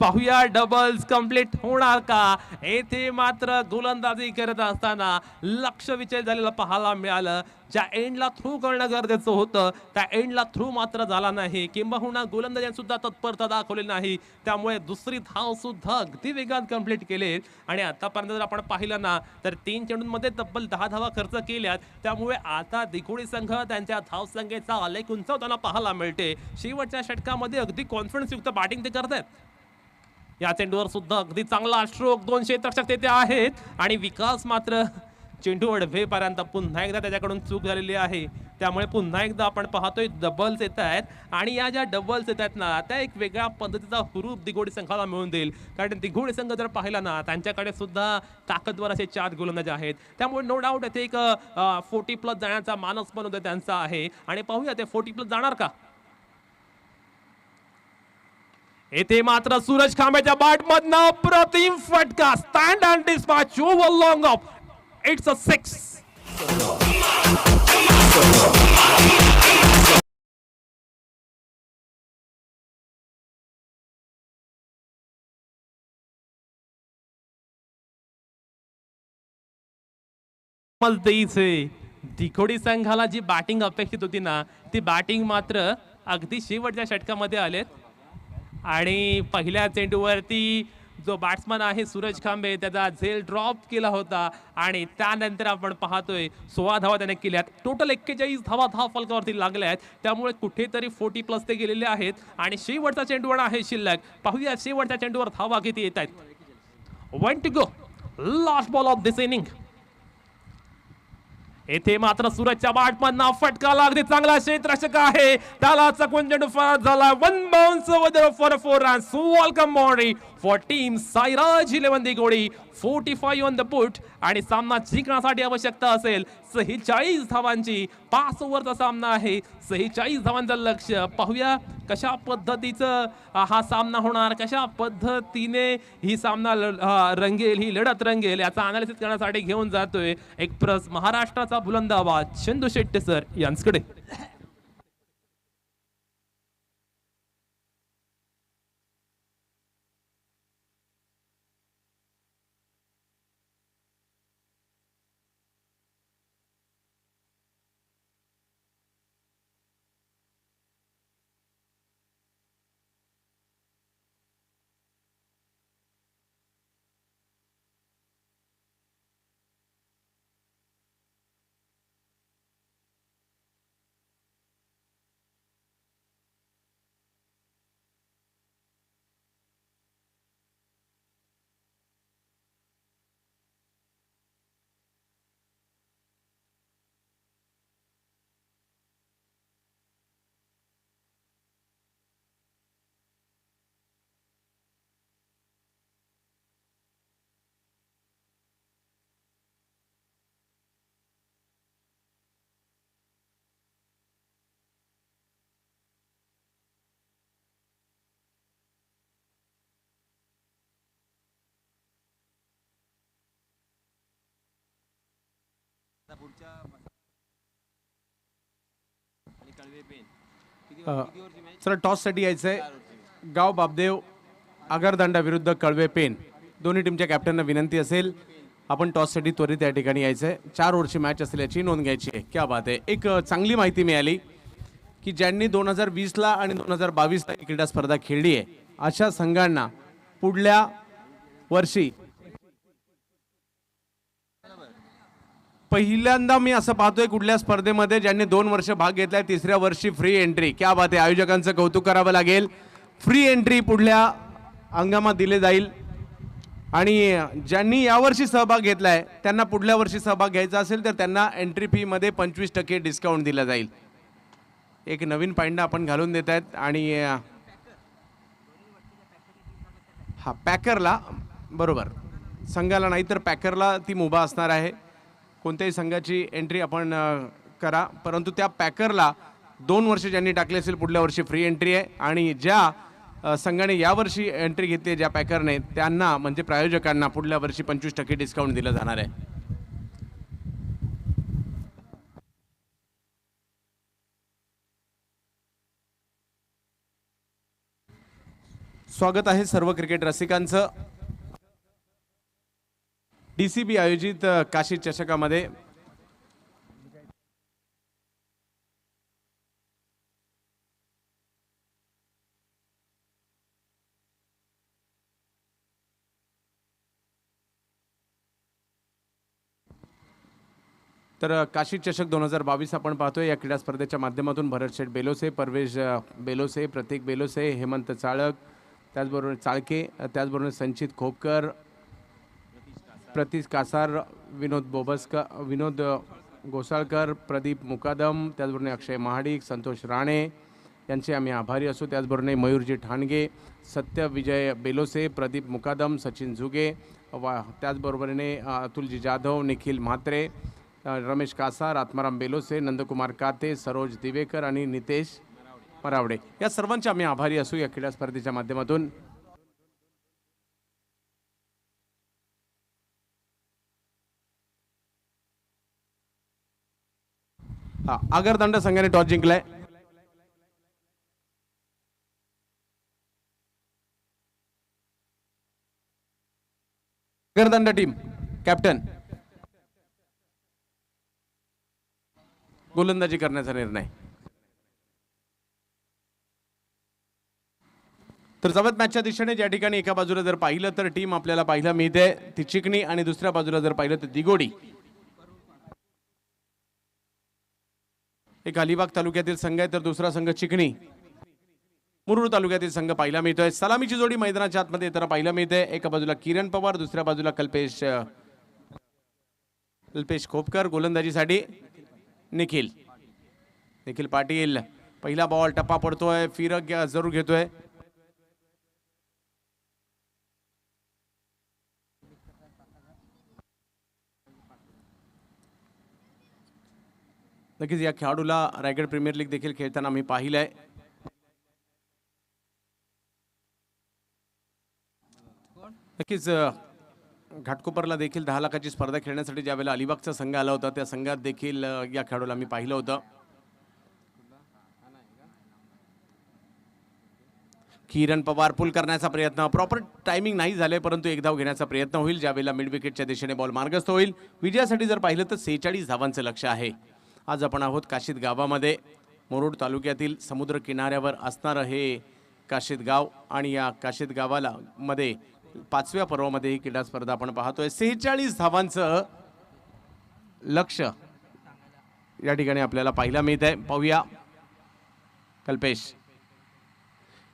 Speaker 1: पाहूया डबल्स कंप्लीट होणार का. येथे मात्र गोलंदाजी करत असताना लक्ष विचलित झालेलं पाहायला मिळालं. ज्या एंडला थ्रू करणं गरजेचं होतं त्या एंडला थ्रू मात्र झाला नाही, किंबहुना गोलंदाजांनी सुद्धा तत्परता दाखवली नाही. त्यामुळे दुसरी धाव सुद्धा अगदी वेगात कंप्लीट केले. आणि आतापर्यंत जर आपण पाहिलं ना तर 3 चेंडूंमध्ये तब्बल 10 धावा खर्च केल्यात. त्यामुळे आता दिघोडी संघ त्यांच्या धावसंख्येचा आलेख उंचावताना पाहायला मिळते. शेवटच्या षटकामध्ये अगदी कॉन्फिडन्स युक्त बॅटिंग ते करतात. या चेंडूवर सुद्धा अगदी चांगला स्ट्रोक. 2 क्षेत्ररक्षक तेथे आहेत आणि विकास मात्र चेंडू अडवेपर्यंत पुन्हा एकदा त्याच्याकडून चूक झालेली आहे. त्यामुळे पुन्हा एकदा आपण पाहतोय डबल्स येत आहेत आणि या ज्या डबल्स येत आहेत ना त्या एक वेगळ्या पद्धतीचा हुरूप दिघोडी संघाला मिळून देईल. कारण दिघोडी संघ जर पाहिला ना त्यांच्याकडे सुद्धा ताकदवर असे 4 गोलंदाज आहेत. त्यामुळे नो डाऊट येथे एक 40+ जाण्याचा मानस पण होता त्यांचा आहे. आणि पाहूया ते 40+ जाणार का. येथे मात्र सूरज खांबेच्या बॅटमधनं अप्रतिम फटका. Stand and dispatch over long of. It's a 6. दिघोडी संघाला जी बॅटिंग अपेक्षित होती ना ती बॅटिंग मात्र अगदी शेवटच्या षटकामध्ये आलेत. आणि पहिल्या चेंडूवरती जो बॅट्समन आहे सूरज खांबे त्याचा झेल ड्रॉप केला होता आणि त्यानंतर आपण पाहतोय 16 धावा त्याने केल्यात. टोटल 41 धावा फलकावरती लागल्या आहेत. त्यामुळे कुठेतरी 40+ ते गेलेले आहेत आणि शेवटचा चेंडूवर आहे शिल्लक. पाहूया शेवटच्या चेंडूवर धावा किती येत आहेत. 1 to go. Last ball of this inning. येथे मात्र सूरजच्या बॅटमधनं फटका लागते. चांगला क्षेत्ररक्षक आहे, त्याला चकवून चेंडू फरार झाला. 1 bounce for 4 runs. Welcome boundary for team Sairaj 11 दिगोडी. 45 on the put आणि सामना जिंकण्यासाठी आवश्यकता असेल 46 धावांची. 5 ओव्हरचा सामना आहे, 46 धावांचं लक्ष. पाहूया कशा पद्धतीचं हा सामना होणार, कशा पद्धतीने ही सामना रंगेल, ही लढत रंगेल याचा अनालिसिस करण्यासाठी घेऊन जातोय एक्सप्रेस महाराष्ट्राचा बुलंद आवाज चंदू शेट्टी सर यांच्याकडे.
Speaker 3: सर टॉससाठी यायचंय. गाव बापदेव आगरदांडा विरुद्ध कळवे पेन दोन्ही टीमच्या कॅप्टनना विनंती असेल आपण टॉससाठी त्वरित या ठिकाणी यायचंय. 4 ओव्हरची मॅच असेल याची नोंद घ्यायची आहे. क्या बात आहे. एक चांगली माहिती मिळाली की ज्यांनी 2020ला आणि 2022ला ही क्रीडा स्पर्धा खेळली आहे अशा संघांना पुढल्या वर्षी पहिल्यांदा मी असं पाहतोय कुठल्या स्पर्धेमध्ये ज्यांनी 2 वर्ष भाग घेतलाय 3ऱ्या वर्षी फ्री एंट्री. क्या बात आहे. आयोजकांचं कौतुक करावं लागेल. फ्री एंट्री पुढल्या हंगामात दिले जाईल आणि ज्यांनी यावर्षी सहभाग घेतलाय त्यांना पुढल्या वर्षी सहभाग घ्यायचा असेल तर त्यांना एंट्री फी मध्ये 25% डिस्काउंट दिला जाईल. एक नवीन पायंडा आपण घालून देत आहेत आणि हा पॅकरला बरोबर संघाला नाही तर पॅकरला ती मुभा असणार आहे. कोणत्याही संघाची एंट्री आपण करा परंतु त्या पॅकरला 2 वर्ष ज्यांनी टाकले असेल पुढल्या वर्षी फ्री एंट्री आहे आणि ज्या संघाने यावर्षी एंट्री घेतली ज्या पॅकरने त्यांना म्हणजे प्रायोजकांना पुढल्या वर्षी 25% डिस्काउंट दिलं जाणार आहे. स्वागत आहे सर्व क्रिकेट रसिकांचं डीसीबी आयोजित काशी चषकामध्ये. तर काशी चषक 2022 आपण पाहतोय. या क्रीडा स्पर्धेच्या माध्यमातून भरत शेठ बेलोसे, परवेश बेलोसे, प्रतीक बेलोसे, हेमंत चाळक, त्याचबरोबर चाळके, त्याचबरोबर संचित खोपकर, प्रतीश कासार, विनोद गोसाळकर, प्रदीप मुकादम, त्याचबरोबर अक्षय महाडिक, संतोष राणे यांचे आम्ही आभारी असू. त्याचबरोबर मयूरजी ठाणगे, सत्य विजय बेलोसे, प्रदीप मुकादम, सचिन जुगे, त्याचबरोबरीने अतुलजी जाधव, निखिल म्हात्रे, रमेश कासार, आत्माराम बेलोसे, नंदकुमार काते, सरोज दिवेकर आणि नितेश मरावडे या सर्वांचे आम्ही आभारी असू या क्रीडा स्पर्धेच्या माध्यमातून. आगरदांडा संघाने टॉस जिंकलाय. आगरदांडा टीम कॅप्टन गोलंदाजी करण्याचा निर्णय. तर जवळ मॅचच्या दिशेने ज्या ठिकाणी एका बाजूला जर पाहिलं तर टीम आपल्याला पाहायला मिळते ती चिकणी आणि दुसऱ्या बाजूला जर पाहिलं तर दिगोडी. एक अलिबाग तालुक्यातील संघ आहे तर दुसरा संघ चिकणी मुरुड तालुक्यातील संघ पाहायला मिळतोय. सलामीची जोडी मैदानाच्या आतमध्ये तर पाहायला मिळते. एका बाजूला किरण पवार दुसऱ्या बाजूला कल्पेश खोपकर. गोलंदाजीसाठी निखिल पाटील. पहिला बॉल टप्पा पडतोय फिरक जरूर घेतोय. नक्कीच या खेळाडूला रायगड प्रीमियर लीग देखील खेळताना मी पाहिलंय. नक्कीच घाटकोपरला देखील 10 लाखाची स्पर्धा खेळण्यासाठी ज्यावेळेला अलिबागचा संघ आला होता त्या संघात देखील या खेळाडूला मी पाहिलं होतं. किरण पवार पुल करण्याचा प्रयत्न प्रॉपर टायमिंग नाही झाले परंतु एक धाव घेण्याचा प्रयत्न होईल ज्यावेळेला मिड विकेटच्या दिशेने बॉल मार्गस्थ होईल. विजयासाठी जर पाहिलं तर 46 धावांचं लक्ष आहे. आज आपण आहोत काशीद गावामध्ये. मुरुड तालुक्यातील समुद्र किनाऱ्यावर असणारं हे काशीद गाव आणि या काशीद गावाला मध्ये 5व्या पर्वामध्ये ही क्रीडा स्पर्धा आपण पाहतोय. 46 धावांचं लक्ष या ठिकाणी आपल्याला पाहायला मिळत आहे. पाहूया कल्पेश.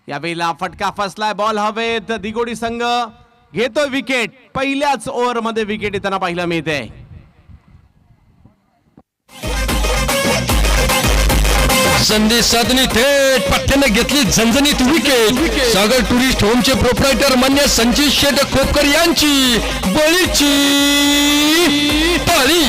Speaker 3: यावेळेला फटका फसलाय बॉल हवेत. दिगोडी संघ घेतोय विकेट. पहिल्याच ओव्हरमध्ये विकेट येताना पाहायला मिळते.
Speaker 2: संधी साधणी थेट पट्ट्याने घेतली झणझणीत विकेट. सागर टुरिस्ट होमचे प्रोप्रायटर मान्य संचित शेठ खोपकर यांची बळीची पाळी.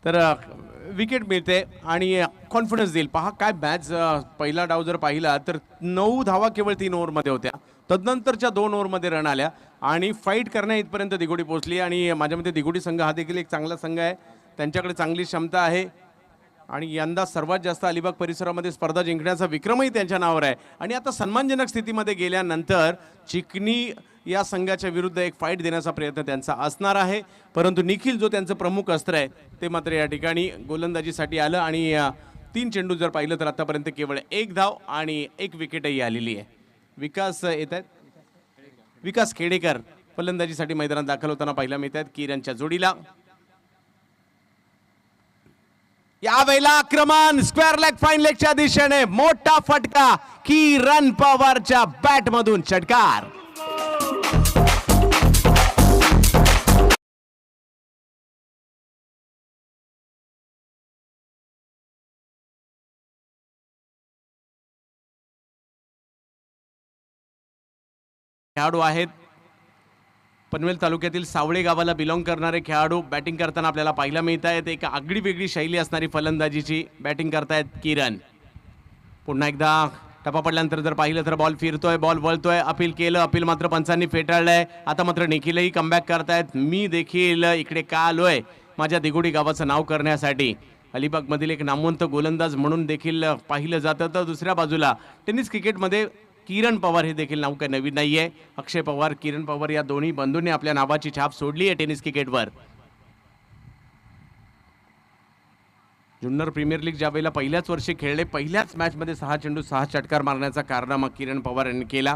Speaker 3: तर विकेट मिळते आणि कॉन्फिडन्स देईल. पहा काय मॅच. पहिला डाव जर पाहिला तर 9 धावा केवळ 3 ओव्हरमध्ये होत्या. तदनंतरच्या 2 ओव्हरमध्ये रन आल्या आणि फाईट करण्या इथपर्यंत दिगोडी पोहोचली. आणि माझ्या मते दिगोडी संघ हा देखील एक चांगला संघ आहे. त्यांच्याकडे चांगली क्षमता आहे आणि यंदा सर्वात जास्त अलिबाग परिसरामध्ये स्पर्धा जिंकण्याचा विक्रमही त्यांच्या नावावर आहे. आणि आता सन्मानजनक स्थितीमध्ये गेल्यानंतर चिकणी या संघाच्या विरुद्ध एक फाईट देण्याचा प्रयत्न त्यांचा असणार आहे. परंतु निखिल जो त्यांचं प्रमुख अस्त्र आहे ते मात्र या ठिकाणी गोलंदाजीसाठी आलं आणि 3 चेंडू जर पाहिलं तर आतापर्यंत केवळ 1 धाव आणि 1 विकेटही आलेली आहे. विकास येत आहेत. विकास खेडेकर फलंदाजीसाठी मैदानात दाखल होताना पाहायला मिळत आहेत किरणच्या जोडीला. यावेळेला आक्रमण स्क्वेअर लेग फाईन लेगच्या दिशेने मोठा फटका. किरण पवारच्या बॅट मधून षटकार. खेळाडू आहेत पनवेल तालुक्यातील सावळे गावाला बिलॉंग करणारे खेळाडू बॅटिंग करताना आपल्याला पाहायला मिळत आहेत. एक आगळी वेगळी शैली असणारी फलंदाजीची बॅटिंग करतायत किरण. पुन्हा एकदा टप्पा पडल्यानंतर जर पाहिलं तर बॉल फिरतोय बॉल वळतोय. अपील केलं अपील मात्र पंचांनी फेटाळलंय. आता मात्र निखिलही कमबॅक करतायत. मी देखील इकडे का आलोय माझ्या दिगोडी गावाचं नाव करण्यासाठी. अलिबागमधील एक नामवंत गोलंदाज म्हणून देखील पाहिलं जातं. तर दुसऱ्या बाजूला टेनिस क्रिकेटमध्ये किरण पवार हे देखील नाव काही नवीन नाहीये. अक्षय पवार किरण पवार या दोन्ही बंधूंनी आपल्या नावाची छाप सोडली आहे टेनिस क्रिकेटवर. जुन्नर प्रीमियर लीग ज्यावेळेला पहिल्याच वर्षी खेळले पहिल्याच मॅचमध्ये 6 चेंडू 6 षटकार मारण्याचा कारनामा किरण पवार यांनी केला.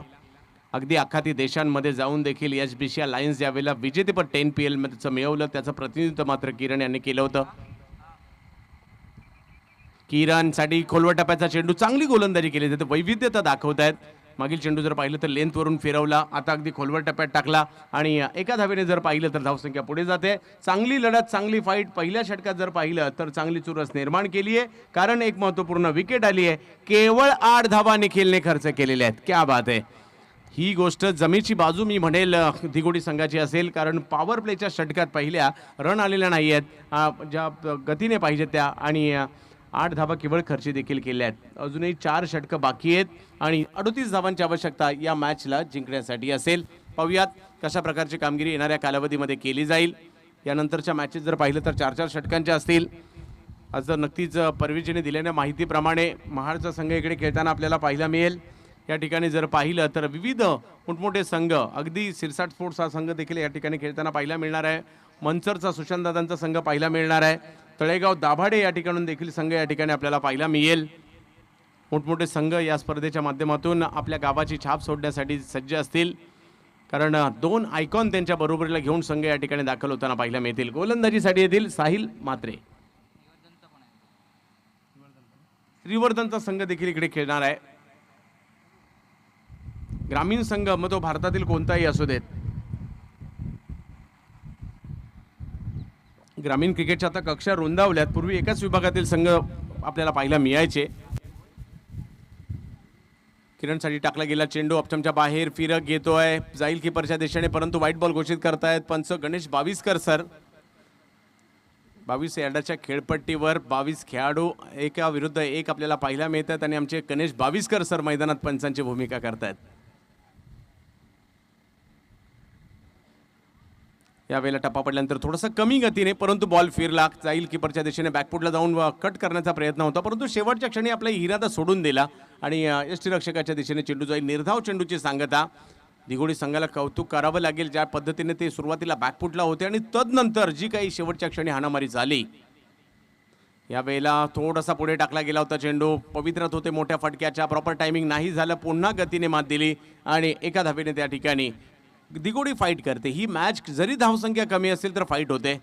Speaker 3: अगदी आखाती देशांमध्ये जाऊन देखील SBC लायन्स ज्यावेळेला विजेतेपद 10 PL मध्ये मिळवलं त्याचं प्रतिनिधित्व मात्र किरण यांनी केलं होतं. किरणसाठी खोलवर टप्प्याचा चेंडू चांगली गोलंदाजी केली जाते. वैविध्यता दाखवत आहेत. मागील चेंडू जर पाहिलं तर लेंथवरून फिरवला. आता अगदी खोलवर टप्प्यात टाकला आणि एका धावेने जर पाहिलं तर धावसंख्या पुढे जाते. चांगली लढत चांगली फाईट. पहिल्या षटकात जर पाहिलं तर चांगली चुरस निर्माण केली आहे कारण एक महत्त्वपूर्ण विकेट आली आहे. केवळ 8 धावा निखिलने खर्च केलेल्या आहेत. क्या बात आहे. ही गोष्ट जमेची बाजू मी म्हणेल दिगोडी संघाची असेल कारण पॉवर प्लेच्या षटकात पहिल्या रन आलेल्या नाही आहेत ज्या गतीने पाहिजेत त्या आणि 8 धावा केवळ खर्ची देखील केल्या आहेत. अजूनही 4 षटकं बाकी आहेत आणि 38 धावांची आवश्यकता या मॅचला जिंकण्यासाठी असेल. पाहूयात कशा प्रकारची कामगिरी येणाऱ्या कालावधीमध्ये केली जाईल. यानंतरच्या मॅचेस जर पाहिलं तर 4-4 षटकांच्या असतील. आज नक्कीच परवीजीने दिलेल्या माहितीप्रमाणे महाडचा संघ इकडे खेळताना आपल्याला पाहायला मिळेल. या ठिकाणी जर पाहिलं तर विविध मोठमोठे संघ, अगदी सिरसाट स्पोर्ट्स हा संघ देखील या ठिकाणी खेळताना पाहायला मिळणार आहे. मंचरचा सुशांतदादांचा संघ पाहायला मिळणार आहे. तळेगाव दाभाडे या ठिकाणून देखील संघ या ठिकाणी आपल्याला पाहायला मिळेल. मोठमोठे संघ या स्पर्धेच्या माध्यमातून आपल्या गावाची छाप सोडण्यासाठी सज्ज असतील, कारण 2 आयकॉन त्यांच्या बरोबरीला घेऊन संघ या ठिकाणी दाखल होताना पाहायला मिळतील. गोलंदाजीसाठी येतील साहिल म्हात्रे. श्रीवर्धनचा संघ देखील इकडे खेळणार आहे. ग्रामीण संघ मग तो भारतातील कोणताही असू देत, ग्रामीण क्रिकेटच्या आता कक्षा रुंदावल्यात. पूर्वी एकाच विभागातील संघ आपल्याला पाहायला मिळायचे. किरणसाठी टाकला गेला चेंडू ऑप्शनच्या बाहेर फिरक घेतोय, जाईल कीपरच्या दिशेने, परंतु व्हाईट बॉल घोषित करतायत पंच गणेश बाविस्कर सर. 22 यार्डाच्या खेळपट्टीवर 22 खेळाडू एका विरुद्ध एक आपल्याला पाहायला मिळतात आणि आमचे गणेश बाविस्कर सर मैदानात पंचांची भूमिका करतायत. यावेळेला टप्पा पडल्यानंतर थोडंसं कमी गतीने, परंतु बॉल फिरला, जाईल कीपरच्या दिशेने, बॅकफुटला जाऊन कट करण्याचा प्रयत्न होता, परंतु शेवटच्या क्षणी आपला इरादा सोडून दिला आणि यष्टीरक्षकाच्या दिशेने चेंडू जाईल. निर्धाव चेंडूची सांगता. दिघोडी संघाला कौतुक करावं लागेल ज्या पद्धतीने ते सुरुवातीला बॅकफुटला होते आणि तदनंतर जी काही शेवटच्या क्षणी हाणामारी झाली. यावेळेला थोडासा पुढे टाकला गेला होता चेंडू, पवित्रात होते मोठ्या फटक्याच्या, प्रॉपर टायमिंग नाही झालं, पुन्हा गतीने मात दिली आणि एका धावेने त्या ठिकाणी दिघोडी फाईट करते. ही मॅच जरी धावसंख्या कमी असेल तर फाईट होते.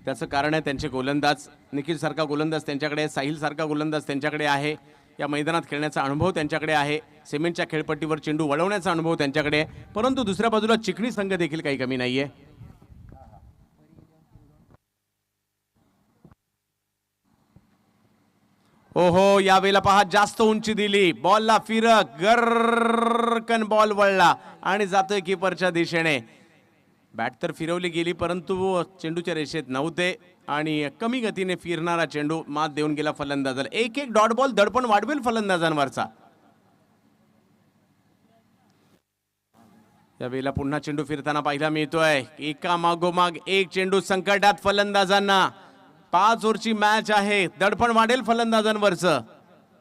Speaker 3: त्याचं कारण आहे त्यांचे गोलंदाज. निखिल सारखा गोलंदाज त्यांच्याकडे आहे, साहिल सारखा गोलंदाज त्यांच्याकडे आहे, या मैदानात खेळण्याचा अनुभव त्यांच्याकडे आहे, सिमेंटच्या खेळपट्टीवर चेंडू वळवण्याचा अनुभव त्यांच्याकडे आहे. परंतु दुसऱ्या बाजूला चिकणी संघ देखील काही कमी नाहीये. ओहो, यावेळेला पहा जास्त उंची दिली, बॉलला फिरक, गरकन बॉल वळला आणि जातोय कीपरच्या दिशेने. बॅट तर फिरवली गेली परंतु चेंडूच्या रेषेत नव्हते आणि कमी गतीने फिरणारा चेंडू मात देऊन गेला फलंदाजाला. एक डॉट बॉल दडपण वाढवेल फलंदाजांवरचा. यावेळेला पुन्हा चेंडू फिरताना पाहायला मिळतोय. एका मागोमाग एक चेंडू संकटात फलंदाजांना. 5 ओव्हरची मॅच आहे, दडपण वाढेल फलंदाजांवरचं.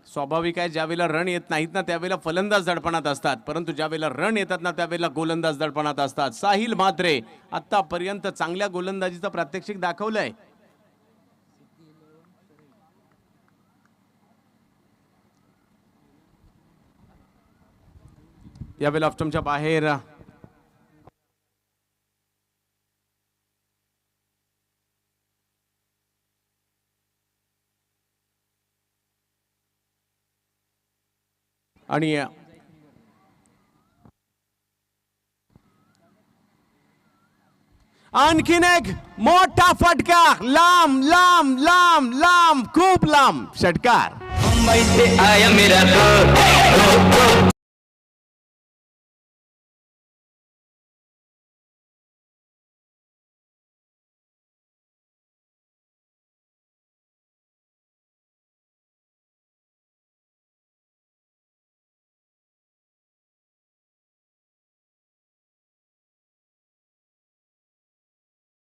Speaker 3: स्वाभाविक आहे, ज्यावेळेला रन येत नाहीत ना त्यावेळेला फलंदाज दडपणात असतात, परंतु ज्यावेळेला रन येतात ना त्यावेळेला गोलंदाज दडपणात असतात. साहिल म्हात्रे आतापर्यंत चांगल्या गोलंदाजीचं प्रात्यक्षिक दाखवलंय. यावेळेला ऑप्शनच्या बाहेर आणि आणखीन एक मोठा फटका, लांब लांब लांब लांब, खूप लांब षटकार.
Speaker 4: मुंबई से आया मेरा दोस्त.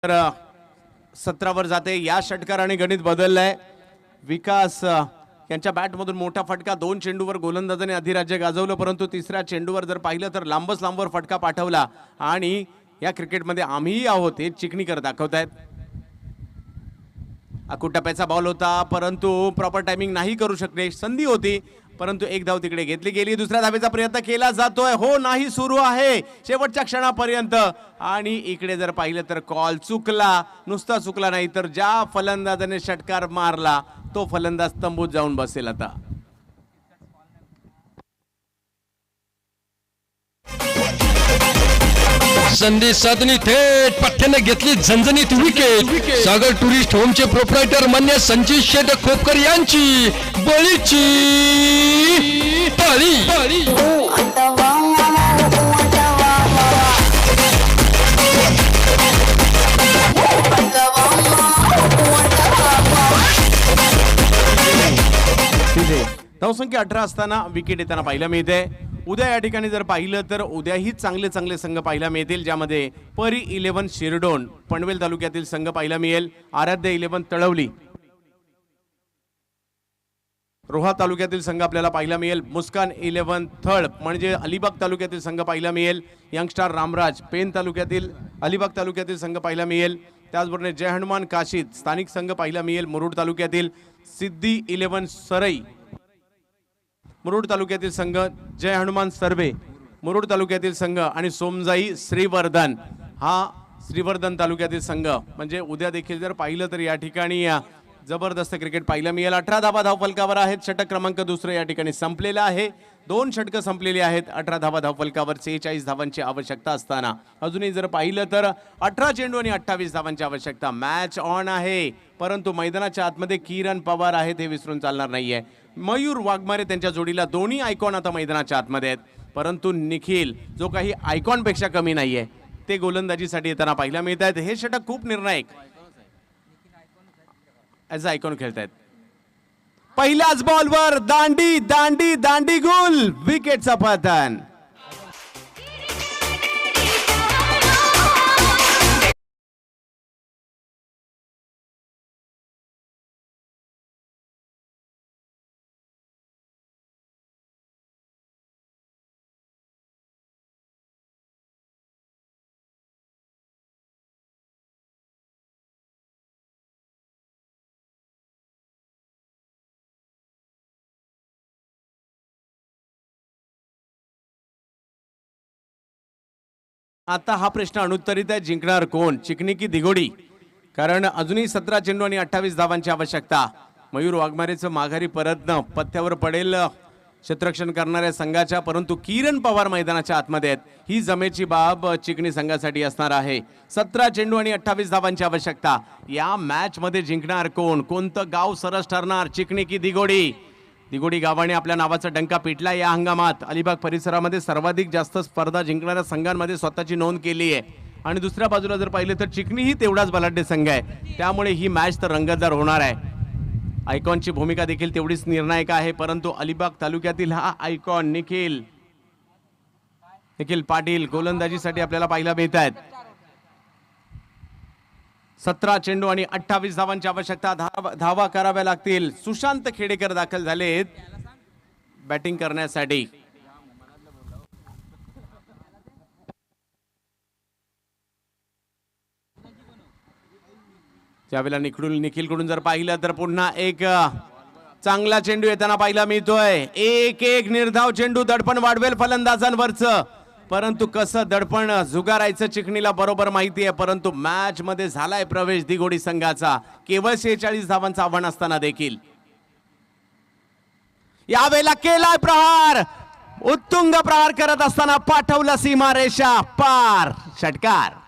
Speaker 3: तर 17 वर जाते. या षटकाराने गणित बदललंय. विकास यांच्या बॅटमधून मोठा फटका, 2 चेंडूवर गोलंदाजाने अधिराज्य गाजवलं, परंतु तिसऱ्या चेंडूवर जर पाहिलं तर लांबच लांबवर फटका पाठवला आणि या क्रिकेटमध्ये आम्हीही आहोत हे चिकणीकर दाखवतायत. अकुटप्याचा बॉल होता परंतु प्रॉपर टायमिंग नाही करू शकले. संधी होती परंतु एक धाव तिकडे घेतली गेली. दुसऱ्या धावेचा प्रयत्न केला जातोय, हो नाही सुरू आहे शेवटच्या क्षणापर्यंत. आणि इकडे जर पाहिलं तर कॉल चुकला, नुसता चुकला नाही तर ज्या फलंदाजाने षटकार मारला तो फलंदाज तंबूत जाऊन बसेल. आता
Speaker 2: संधी साधणी थेट पठ्याने घेतली झणझणीत विकेट. सागर टुरिस्ट होमचे प्रोप्रायटर मान्य संचित शेठ खोपकर यांची बळीची टाळी.
Speaker 3: धावसंख्या 18 असताना विकेट येताना पाहायला मिळते. उद्या या ठिकाणी जर पाहिलं तर उद्याही चांगले चांगले संघ पाहायला मिळतील, ज्यामध्ये परी 11 शिरडोन पनवेल तालुक्यातील संघ पाहायला मिळेल. आराध्य 11 तळवली, रोहा तालुक्यातील संघ आपल्याला पाहायला मिळेल. मुस्कान 11 थळ म्हणजे अलिबाग तालुक्यातील संघ पाहायला मिळेल. यंगस्टार रामराज पेन तालुक्यातील अलिबाग तालुक्यातील संघ पाहायला मिळेल. त्याचबरोबर जय हनुमान काशीद स्थानिक संघ पाहायला मिळेल. मुरुड तालुक्यातील सिद्धी 11 सरई मुरुड तालुक्यातील संघ, जय हनुमान सर्वे मुरुड तालुक्यातील संघ आणि सोमजाई श्रीवर्धन हा श्रीवर्धन तालुक्यातील संघ. म्हणजे उद्या देखील जर पाहिलं तर या ठिकाणी जबरदस्त क्रिकेट पाहायला मिळेल. 18 धावा धावफलकावर आहेत. षटक क्रमांक दुसरं या ठिकाणी संपलेला आहे. 2 षटकं संपलेली आहेत. 18 धावा धावफलकावर 46 धावांची आवश्यकता असताना अजूनही जर पाहिलं तर 18 चेंडू आणि 28 धावांची आवश्यकता. मॅच ऑन आहे, परंतु मैदानाच्या आतमध्ये किरण पवार आहेत हे विसरून चालणार नाहीये. मयूर वाघमारे त्यांच्या जोडीला दोन्ही आयकॉन आता मैदानाच्या आतमध्ये आहेत, परंतु निखिल जो काही आयकॉनपेक्षा कमी नाहीये ते गोलंदाजीसाठी येताना पाहायला मिळत आहेत. हे षटक खूप निर्णायक ॲज आयकॉन खेळतायत. पहिल्याच बॉलवर दांडी दांडी दांडी गुल, विकेटचं पतन. आता हा प्रश्न अनुत्तरित आहे, जिंकणार कोण, चिकनी की दिघोडी? कारण अजूनही 17 चेंडू आणि 28 धावांची आवश्यकता. मयूर वाघमारेचं माघारी परतणं पथ्यावर पडेल क्षेत्ररक्षण करणाऱ्या संघाच्या, परंतु किरण पवार मैदानाच्या आतमध्ये आहेत. ही जमेची बाब चिकनी संघासाठी असणार आहे. 17 चेंडू आणि 28 धावांची आवश्यकता. या मॅच मध्ये जिंकणार कोण, कोणतं गाव सरस ठरणार, चिकनी की दिघोडी? दिघोडी गावाने आपल्या नावाचा डंका पिटला. या हंगामात अलिबाग परिसरामध्ये सर्वाधिक जास्त स्पर्धा जिंकणाऱ्या संघांमध्ये स्वतःची नोंद केली आहे. आणि दुसऱ्या बाजूला जर पाहिलं तर चिकनीही तेवढाच बलाढ्य संघ आहे. त्यामुळे ही मॅच तर रंगतदार होणार आहे. आयकॉनची भूमिका देखील तेवढीच निर्णायक आहे, परंतु अलिबाग तालुक्यातील हा आयकॉन निखिल पाटील गोलंदाजीसाठी आपल्याला पाहायला मिळत आहेत. 17 चेंडू आणि 28 धावांची आवश्यकता. धावा कराव्या लागतील. सुशांत खेडेकर दाखल झालेत बॅटिंग करण्यासाठी. ज्यावेळेला निखिलकडून जर पाहिलं तर पुन्हा एक चांगला चेंडू येताना पाहायला मिळतोय. एक निर्धाव चेंडू दडपण वाढवेल फलंदाजांवरचं, परंतु कसं दडपण झुगारायचं चिकणीला बरोबर माहिती आहे. परंतु मॅच मध्ये झालाय प्रवेश दिघोडी संघाचा, केवळ 46 धावांचं आव्हान असताना देखील. यावेळेला केलाय प्रहार, उत्तुंग प्रहार करत असताना पाठवला सीमारेषा पार, षटकार.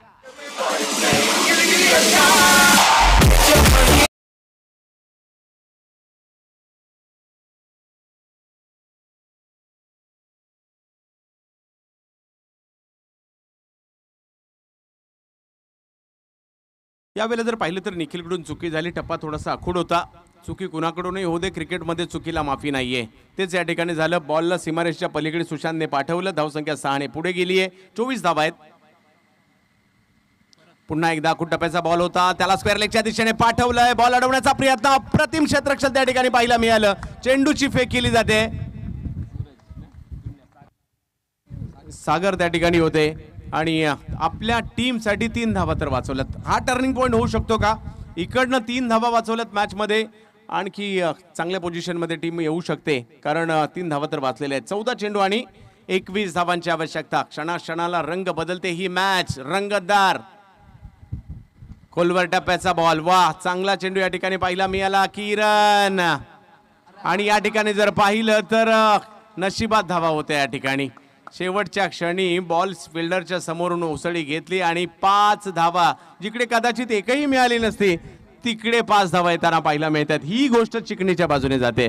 Speaker 3: यावेळेला जर पाहिलं तर निखिलकडून चुकी झाली. टप्पा थोडासा आखूड होता. चुकी कुणाकडूनही होऊ दे, क्रिकेटमध्ये चुकीला माफी नाहीये. तेच या ठिकाणी झालं. बॉलला सीमारेषच्या पलीकडे सुशांतने पाठवलं. धावसंख्या 6 ने पुढे गेली आहे. 24 धावा आहेत. पुन्हा एकदा आखूड टप्प्याचा बॉल होता, त्याला स्क्वेअर लेगच्या दिशेने पाठवलंय. बॉल अडवण्याचा प्रयत्न, अप्रतिम क्षेत्ररक्षण त्या ठिकाणी पाहायला मिळालं. चेंडूची फेक केली जाते. सागर त्या ठिकाणी होते आणि आपल्या टीमसाठी 3 धावा तर वाचवल्यात. हा टर्निंग पॉइंट होऊ शकतो का? इकडनं 3 धावा वाचवल्यात मॅच मध्ये, आणखी चांगल्या पोझिशन मध्ये टीम येऊ शकते, कारण 3 धावा तर वाचलेल्या आहेत. 14 चेंडू आणि 21 धावांची आवश्यकता. क्षणाक्षणाला रंग बदलते ही मॅच, रंगतदार. खोलवर टप्प्याचा बॉल, वा चांगला चेंडू या ठिकाणी पाहायला मिळाला किरण. आणि या ठिकाणी जर पाहिलं तर नशिबात धावा होत्या या ठिकाणी. शेवटच्या क्षणी बॉल फिल्डरच्या समोरून उसळी घेतली आणि 5 धावा, जिकडे कदाचित एकही मिळाली नसती तिकडे 5 धावा येताना पाहायला मिळतात. ही गोष्ट चिकणीच्या बाजूने जाते.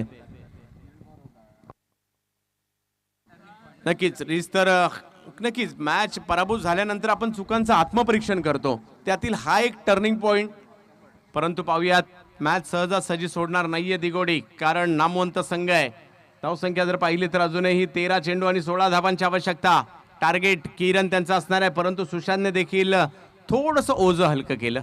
Speaker 3: नक्कीच मॅच पराभूत झाल्यानंतर आपण चुकांचं आत्मपरीक्षण करतो, त्यातील हा एक टर्निंग पॉइंट. परंतु पाहूयात, मॅच सहजासहजी सोडणार नाहीये दिघोडी, कारण नामवंत संघ आहे. धावसंख्या जर पाहिली तर अजूनही 13 चेंडू आणि 16 धावांची आवश्यकता. टार्गेट किरण त्यांचा असणार आहे, परंतु सुशांतने देखील थोडंसं ओझं हलकं केलं.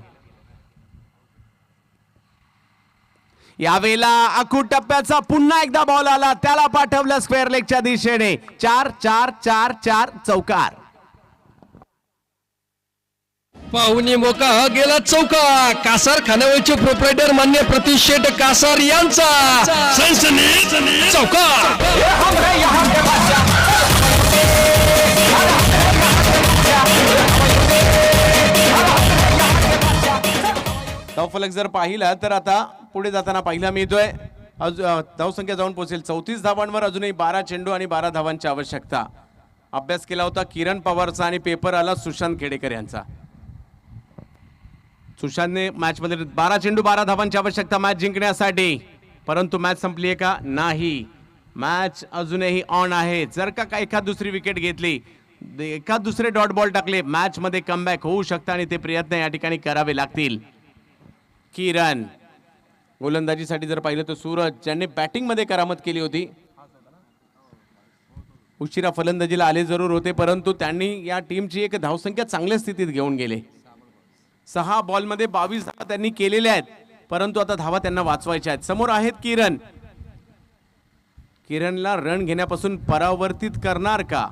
Speaker 3: यावेळेला आखू टप्प्याचा पुन्हा एकदा बॉल आला, त्याला पाठवलं स्क्वेअर लेगच्या दिशेने. 4-4-4-4 चौकार.
Speaker 2: पाहुणी मोका हा गेला चौका. कासार खानावळचे प्रोप्रायटर मान्य प्रतिशेट कासार यांचा सनसनीत चौकार.
Speaker 3: धावफलक जर पाहिला तर आता पुढे जाताना पाहिला मिळतोय. धावसंख्या जाऊन पोहोचेल 34 धावांवर. अजूनही 12 चेंडू आणि 12 धावांची आवश्यकता. अभ्यास केला होता किरण पवारचा आणि पेपर आला सुशांत खेडेकर यांचा. सुशांतने मॅच मध्ये 12 चेंडू 12 धावांची आवश्यकता मॅच जिंकण्यासाठी. परंतु मॅच संपली आहे का? नाही, मॅच अजूनही ऑन आहे. जर का एखाद दुसरी विकेट घेतली, एखाद दुसरे डॉट बॉल टाकले, मॅच मध्ये कमबॅक होऊ शकतं आणि ते प्रयत्न या ठिकाणी करावे लागतील. किरण गोलंदाजीसाठी जर पाहिलं तर सूरज ज्यांनी बॅटिंग मध्ये करामत केली होती, उशिरा फलंदाजीला आले जरूर होते, परंतु त्यांनी या टीमची एक धावसंख्या चांगल्या स्थितीत घेऊन गेले. 6 बॉलमध्ये 22 धावा त्यांनी केलेल्या आहेत, परंतु आता धावा त्यांना वाचवायच्या आहेत. समोर आहेत किरण. किरणला रन घेण्यापासून परावर्तित करणार का?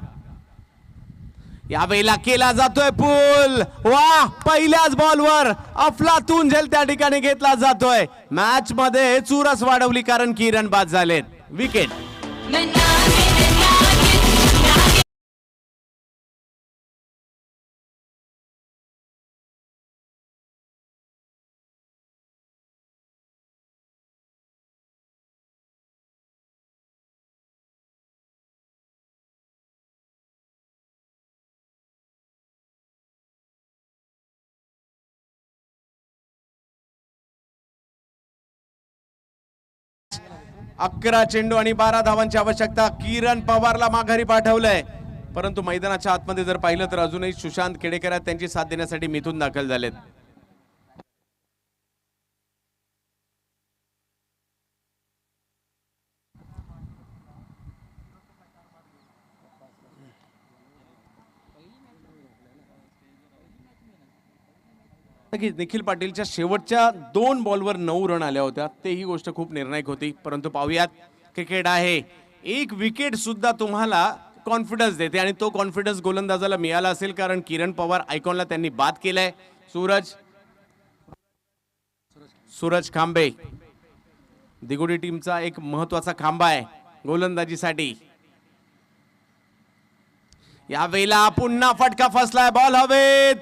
Speaker 3: यावेळेला केला जातोय पुल. वा, पहिल्याच बॉलवर अफलातून झेल त्या ठिकाणी घेतला जातोय. मॅच मध्ये चुरस वाढवली कारण किरण बाद झालेत. विकेट. अकरा चेंडू आणि 12 धावांची आवश्यकता. किरण पवारला माघारी पाठवलंय, परंतु मैदानाच्या आतमध्ये जर पाहिलं तर अजूनही सुशांत खेडेकर आहेत, त्यांची साथ देण्यासाठी मिथून दाखल झालेत. निखिल पाटीलच्या शेवटच्या 2 बॉलवर 9 रन आल्या होत्या, तेही गोष्ट खूप निर्णायक होती. परंतु पाहूयात, क्रिकेट आहे. एक विकेट सुद्धा तुम्हाला कॉन्फिडन्स देते आणि तो कॉन्फिडन्स गोलंदाजाला मिळाला असेल, कारण किरण पवार आयकॉनला त्यांनी बाद केलाय. सूरज खांबे दिगोडी टीमचा एक महत्वाचा खांबा आहे गोलंदाजीसाठी. यावेळेला पुन्हा फटका फसलाय, बॉल हवेत,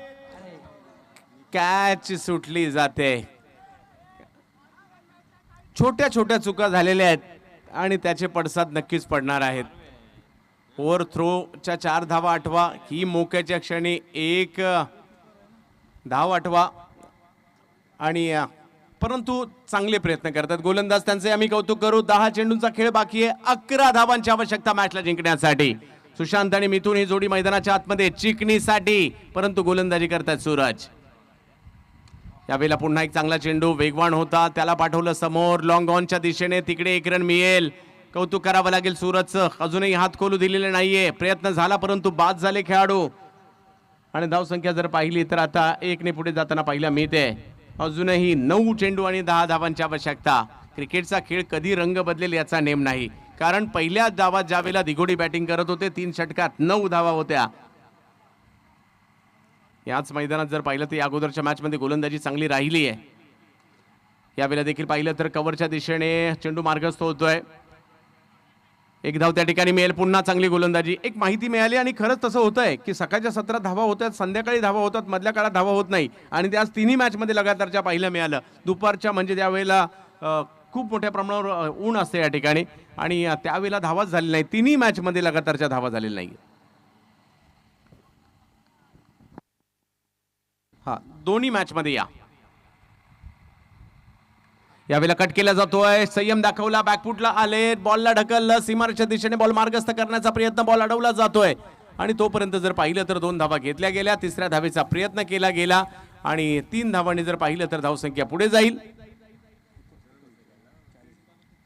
Speaker 3: कॅच सुटली जाते. छोट्या छोट्या चुका झालेल्या आहेत आणि त्याचे पडसाद नक्कीच पडणार आहेत. ओव्हर थ्रोच्या 4 धावा आठवा, ही मोक्याच्या क्षणी 1 धाव आठवा. आणि परंतु चांगले प्रयत्न करतात गोलंदाज, त्यांचे आम्ही कौतुक करू. 10 चेंडूंचा खेळ बाकी आहे, 11 धावांची आवश्यकता मॅचला जिंकण्यासाठी. सुशांत आणि मिथून ही जोडी मैदानाच्या आतमध्ये चिकणीसाठी, परंतु गोलंदाजी करतात सूरज. यावेळेला पुन्हा एक चांगला चेंडू, वेगवान होता, त्याला पाठवलं समोर लॉंग ऑनच्या दिशेने. तिकडे 1 रन मिळेल. कौतुक करावं लागेल सूरजचं, अजूनही हात खोलू दिलेले नाहीये. प्रयत्न झाला परंतु बाद झाले खेळाडू. आणि धावसंख्या जर पाहिली तर आता 1 ने पुढे जाताना पाहिला मिळते. अजूनही 9 चेंडू आणि 10 धावांची आवश्यकता. क्रिकेटचा खेळ कधी रंग बदलेल याचा नेम नाही, कारण पहिल्या धावात ज्यावेळेला दिगोडी बॅटिंग करत होते 3 षटकात 9 धावा होत्या. याच मैदानात जर पाहिलं तर अगोदरच्या मॅच मध्ये गोलंदाजी चांगली राहिली आहे. यावेळेला देखील पाहिलं तर कव्हरच्या दिशेने चेंडू मार्गस्थ होतोय. 1 धाव त्या ठिकाणी मिळेल. पुन्हा चांगली गोलंदाजी. एक माहिती मिळाली आणि खरंच तसं होतंय की सकाळच्या सत्रात धावा होतात, संध्याकाळी धावा होतात, मधल्या काळात धावा होत नाही. आणि ते आज तिन्ही मॅच मध्ये लगातारच्या पाहिलं मिळालं. दुपारच्या म्हणजे त्यावेळेला खूप मोठ्या प्रमाणावर ऊन असते या ठिकाणी आणि त्यावेळेला धावाच झाली नाही. तिन्ही मॅच मध्ये लगातारच्या धावा झालेल्या नाही. हा, दोन्ही मॅच मध्ये यावेळेला कट केला जातोय. संयम दाखवला, बॅकफुटला आले, बॉलला ढकललं, सीमारेषेच्या दिशेने बॉल मार्गस्थ करण्याचा प्रयत्न, बॉल अडवला जातोय. आणि तोपर्यंत जर पाहिलं तर 2 धावा घेतल्या गेल्या. 3ऱ्या धावेचा प्रयत्न केला गेला आणि 3 धावांनी जर पाहिलं तर धावसंख्या पुढे जाईल.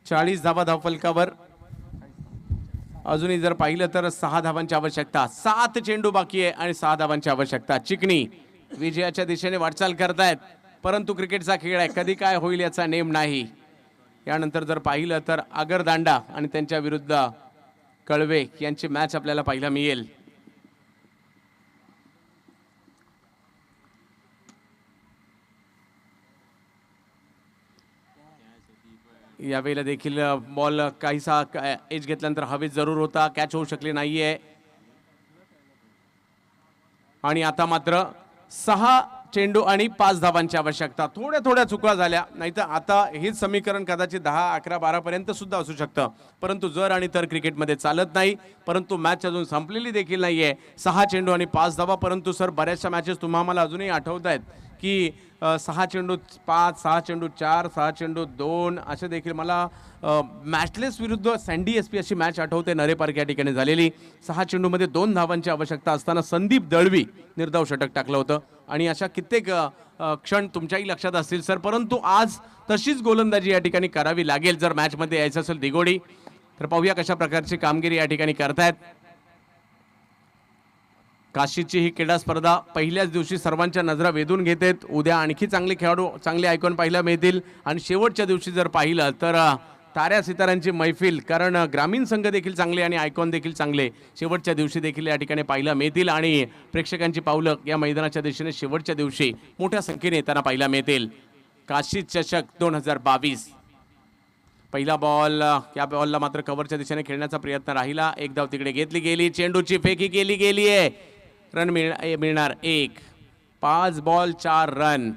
Speaker 3: 40 धावा धावफलकावर. अजूनही जर पाहिलं तर 6 धावांची आवश्यकता. 7 चेंडू बाकी आहे आणि 6 धावांची आवश्यकता. चिकणी विजयाच्या दिशेने वाटचाल करतायत, परंतु क्रिकेटचा खेळ आहे, कधी काय होईल याचा नेम नाही. यानंतर जर पाहिलं तर आगरदांडा आणि त्यांच्या विरुद्ध कळवे यांची मॅच आपल्याला पाहायला मिळेल. यावेळेला देखील बॉल काहीसा एज घेतल्यानंतर हवेत जरूर होता, कॅच होऊ शकले नाहीये. आणि आता मात्र 6 चेंडू आणि 5 धावांची आवश्यकता. थोड्या चुका झाल्या, नाही तर आता हेच समीकरण कदाचित 10, 11, 12 पर्यंत सुद्धा असू शकतं. परंतु जर आणि तर क्रिकेटमध्ये चालत नाही. परंतु मॅच अजून संपलेली देखील नाहीये. 6 चेंडू आणि 5 धावा. परंतु सर बऱ्याचशा मॅचेस तुम्हाला अजूनही आठवत आहेत की 6 चेंडू 5, 6 चेंडू 4, 6 चेंडू 2 असे देखील मला मॅचलेस विरुद्ध सँडी एस पी अशी मॅच आठवते नरे पार्क या ठिकाणी झालेली. 6 चेंडूमध्ये 2 धावांची आवश्यकता असताना संदीप दळवी निर्धाव षटक टाकलं होतं. आणि अशा कित्येक क्षण तुमच्याही लक्षात असतील सर. परंतु आज तशीच गोलंदाजी या ठिकाणी करावी लागेल जर मॅचमध्ये यायचं असेल दिगोडी. तर पाहूया कशा प्रकारची कामगिरी या ठिकाणी करतायत. काशीची ही क्रीडा स्पर्धा पहिल्याच दिवशी सर्वांच्या नजरा वेधून घेतेत. उद्या आणखी चांगले खेळाडू, चांगले आयकॉन पाहायला मिळतील. आणि शेवटच्या दिवशी जर पाहिलं तर ताऱ्या सितारांची मैफिल, कारण ग्रामीण संघ देखील चांगले आणि आयकॉन देखील चांगले शेवटच्या दिवशी देखील या ठिकाणी पाहायला मिळतील. आणि प्रेक्षकांची पावलं या मैदानाच्या दिशेने शेवटच्या दिवशी मोठ्या संख्येने येताना पाहायला मिळतील. काशी चषक 2022 पहिला बॉल, या बॉलला मात्र कव्हरच्या दिशेने खेळण्याचा प्रयत्न राहिला. एक धाव तिकडे घेतली गेली. चेंडूची फेकी केली गेली आहे. रन मिळणार 1. 5 बॉल 4 रन.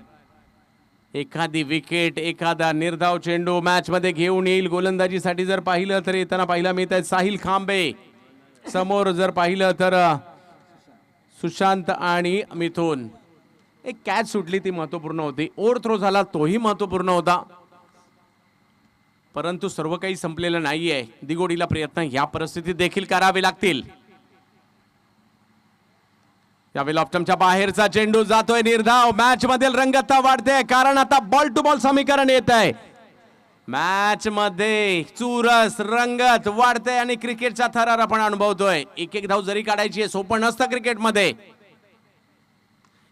Speaker 3: एखादी विकेट, एखादा निर्धाव चेंडू मॅच मध्ये घेऊन येईल. गोलंदाजीसाठी जर पाहिलं तर येताना पाहायला मिळत आहे साहिल खांबे. समोर जर पाहिलं तर सुशांत आणि मिथुन. एक कॅच सुटली ती महत्वपूर्ण होती. ओव्हर थ्रो झाला तोही महत्वपूर्ण होता. परंतु सर्व काही संपलेलं नाहीये. दिगोडीला प्रयत्न या परिस्थितीत देखील करावे लागतील. यावेळी ऑप्टमच्या बाहेरचा चेंडू जातोय निर्धाव. मॅच मधील रंगतता वाढते कारण आता बॉल टू बॉल समीकरण येत आहे. मॅच मध्ये चुरस रंगत वाढते आणि क्रिकेटचा थरार आपण अनुभवतोय. एक धाव जरी काढायची आहे, सोपं नसतं क्रिकेटमध्ये.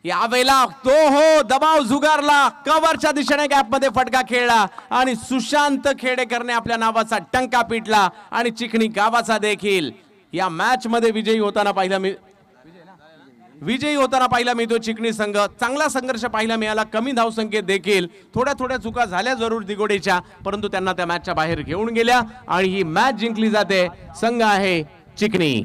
Speaker 3: यावेळेला तो हो दबाव झुगारला, कव्हरच्या दिशेने गॅप मध्ये फटका खेळला आणि सुशांत खेडेकरने आपल्या नावाचा टंका पिटला आणि चिखणी गावाचा देखील या मॅच मध्ये विजयी होताना पाहिला मिळतो चिखणी संघ. चांगला संघर्ष पाहायला मिळाला. कमी धावसंख्येत देखील थोड्या चुका झाल्या जरूर दिगोडीच्या, परंतु त्यांना त्या मॅचच्या बाहेर घेऊन गेल्या आणि ही मॅच जिंकली जाते. संघ आहे चिखणी.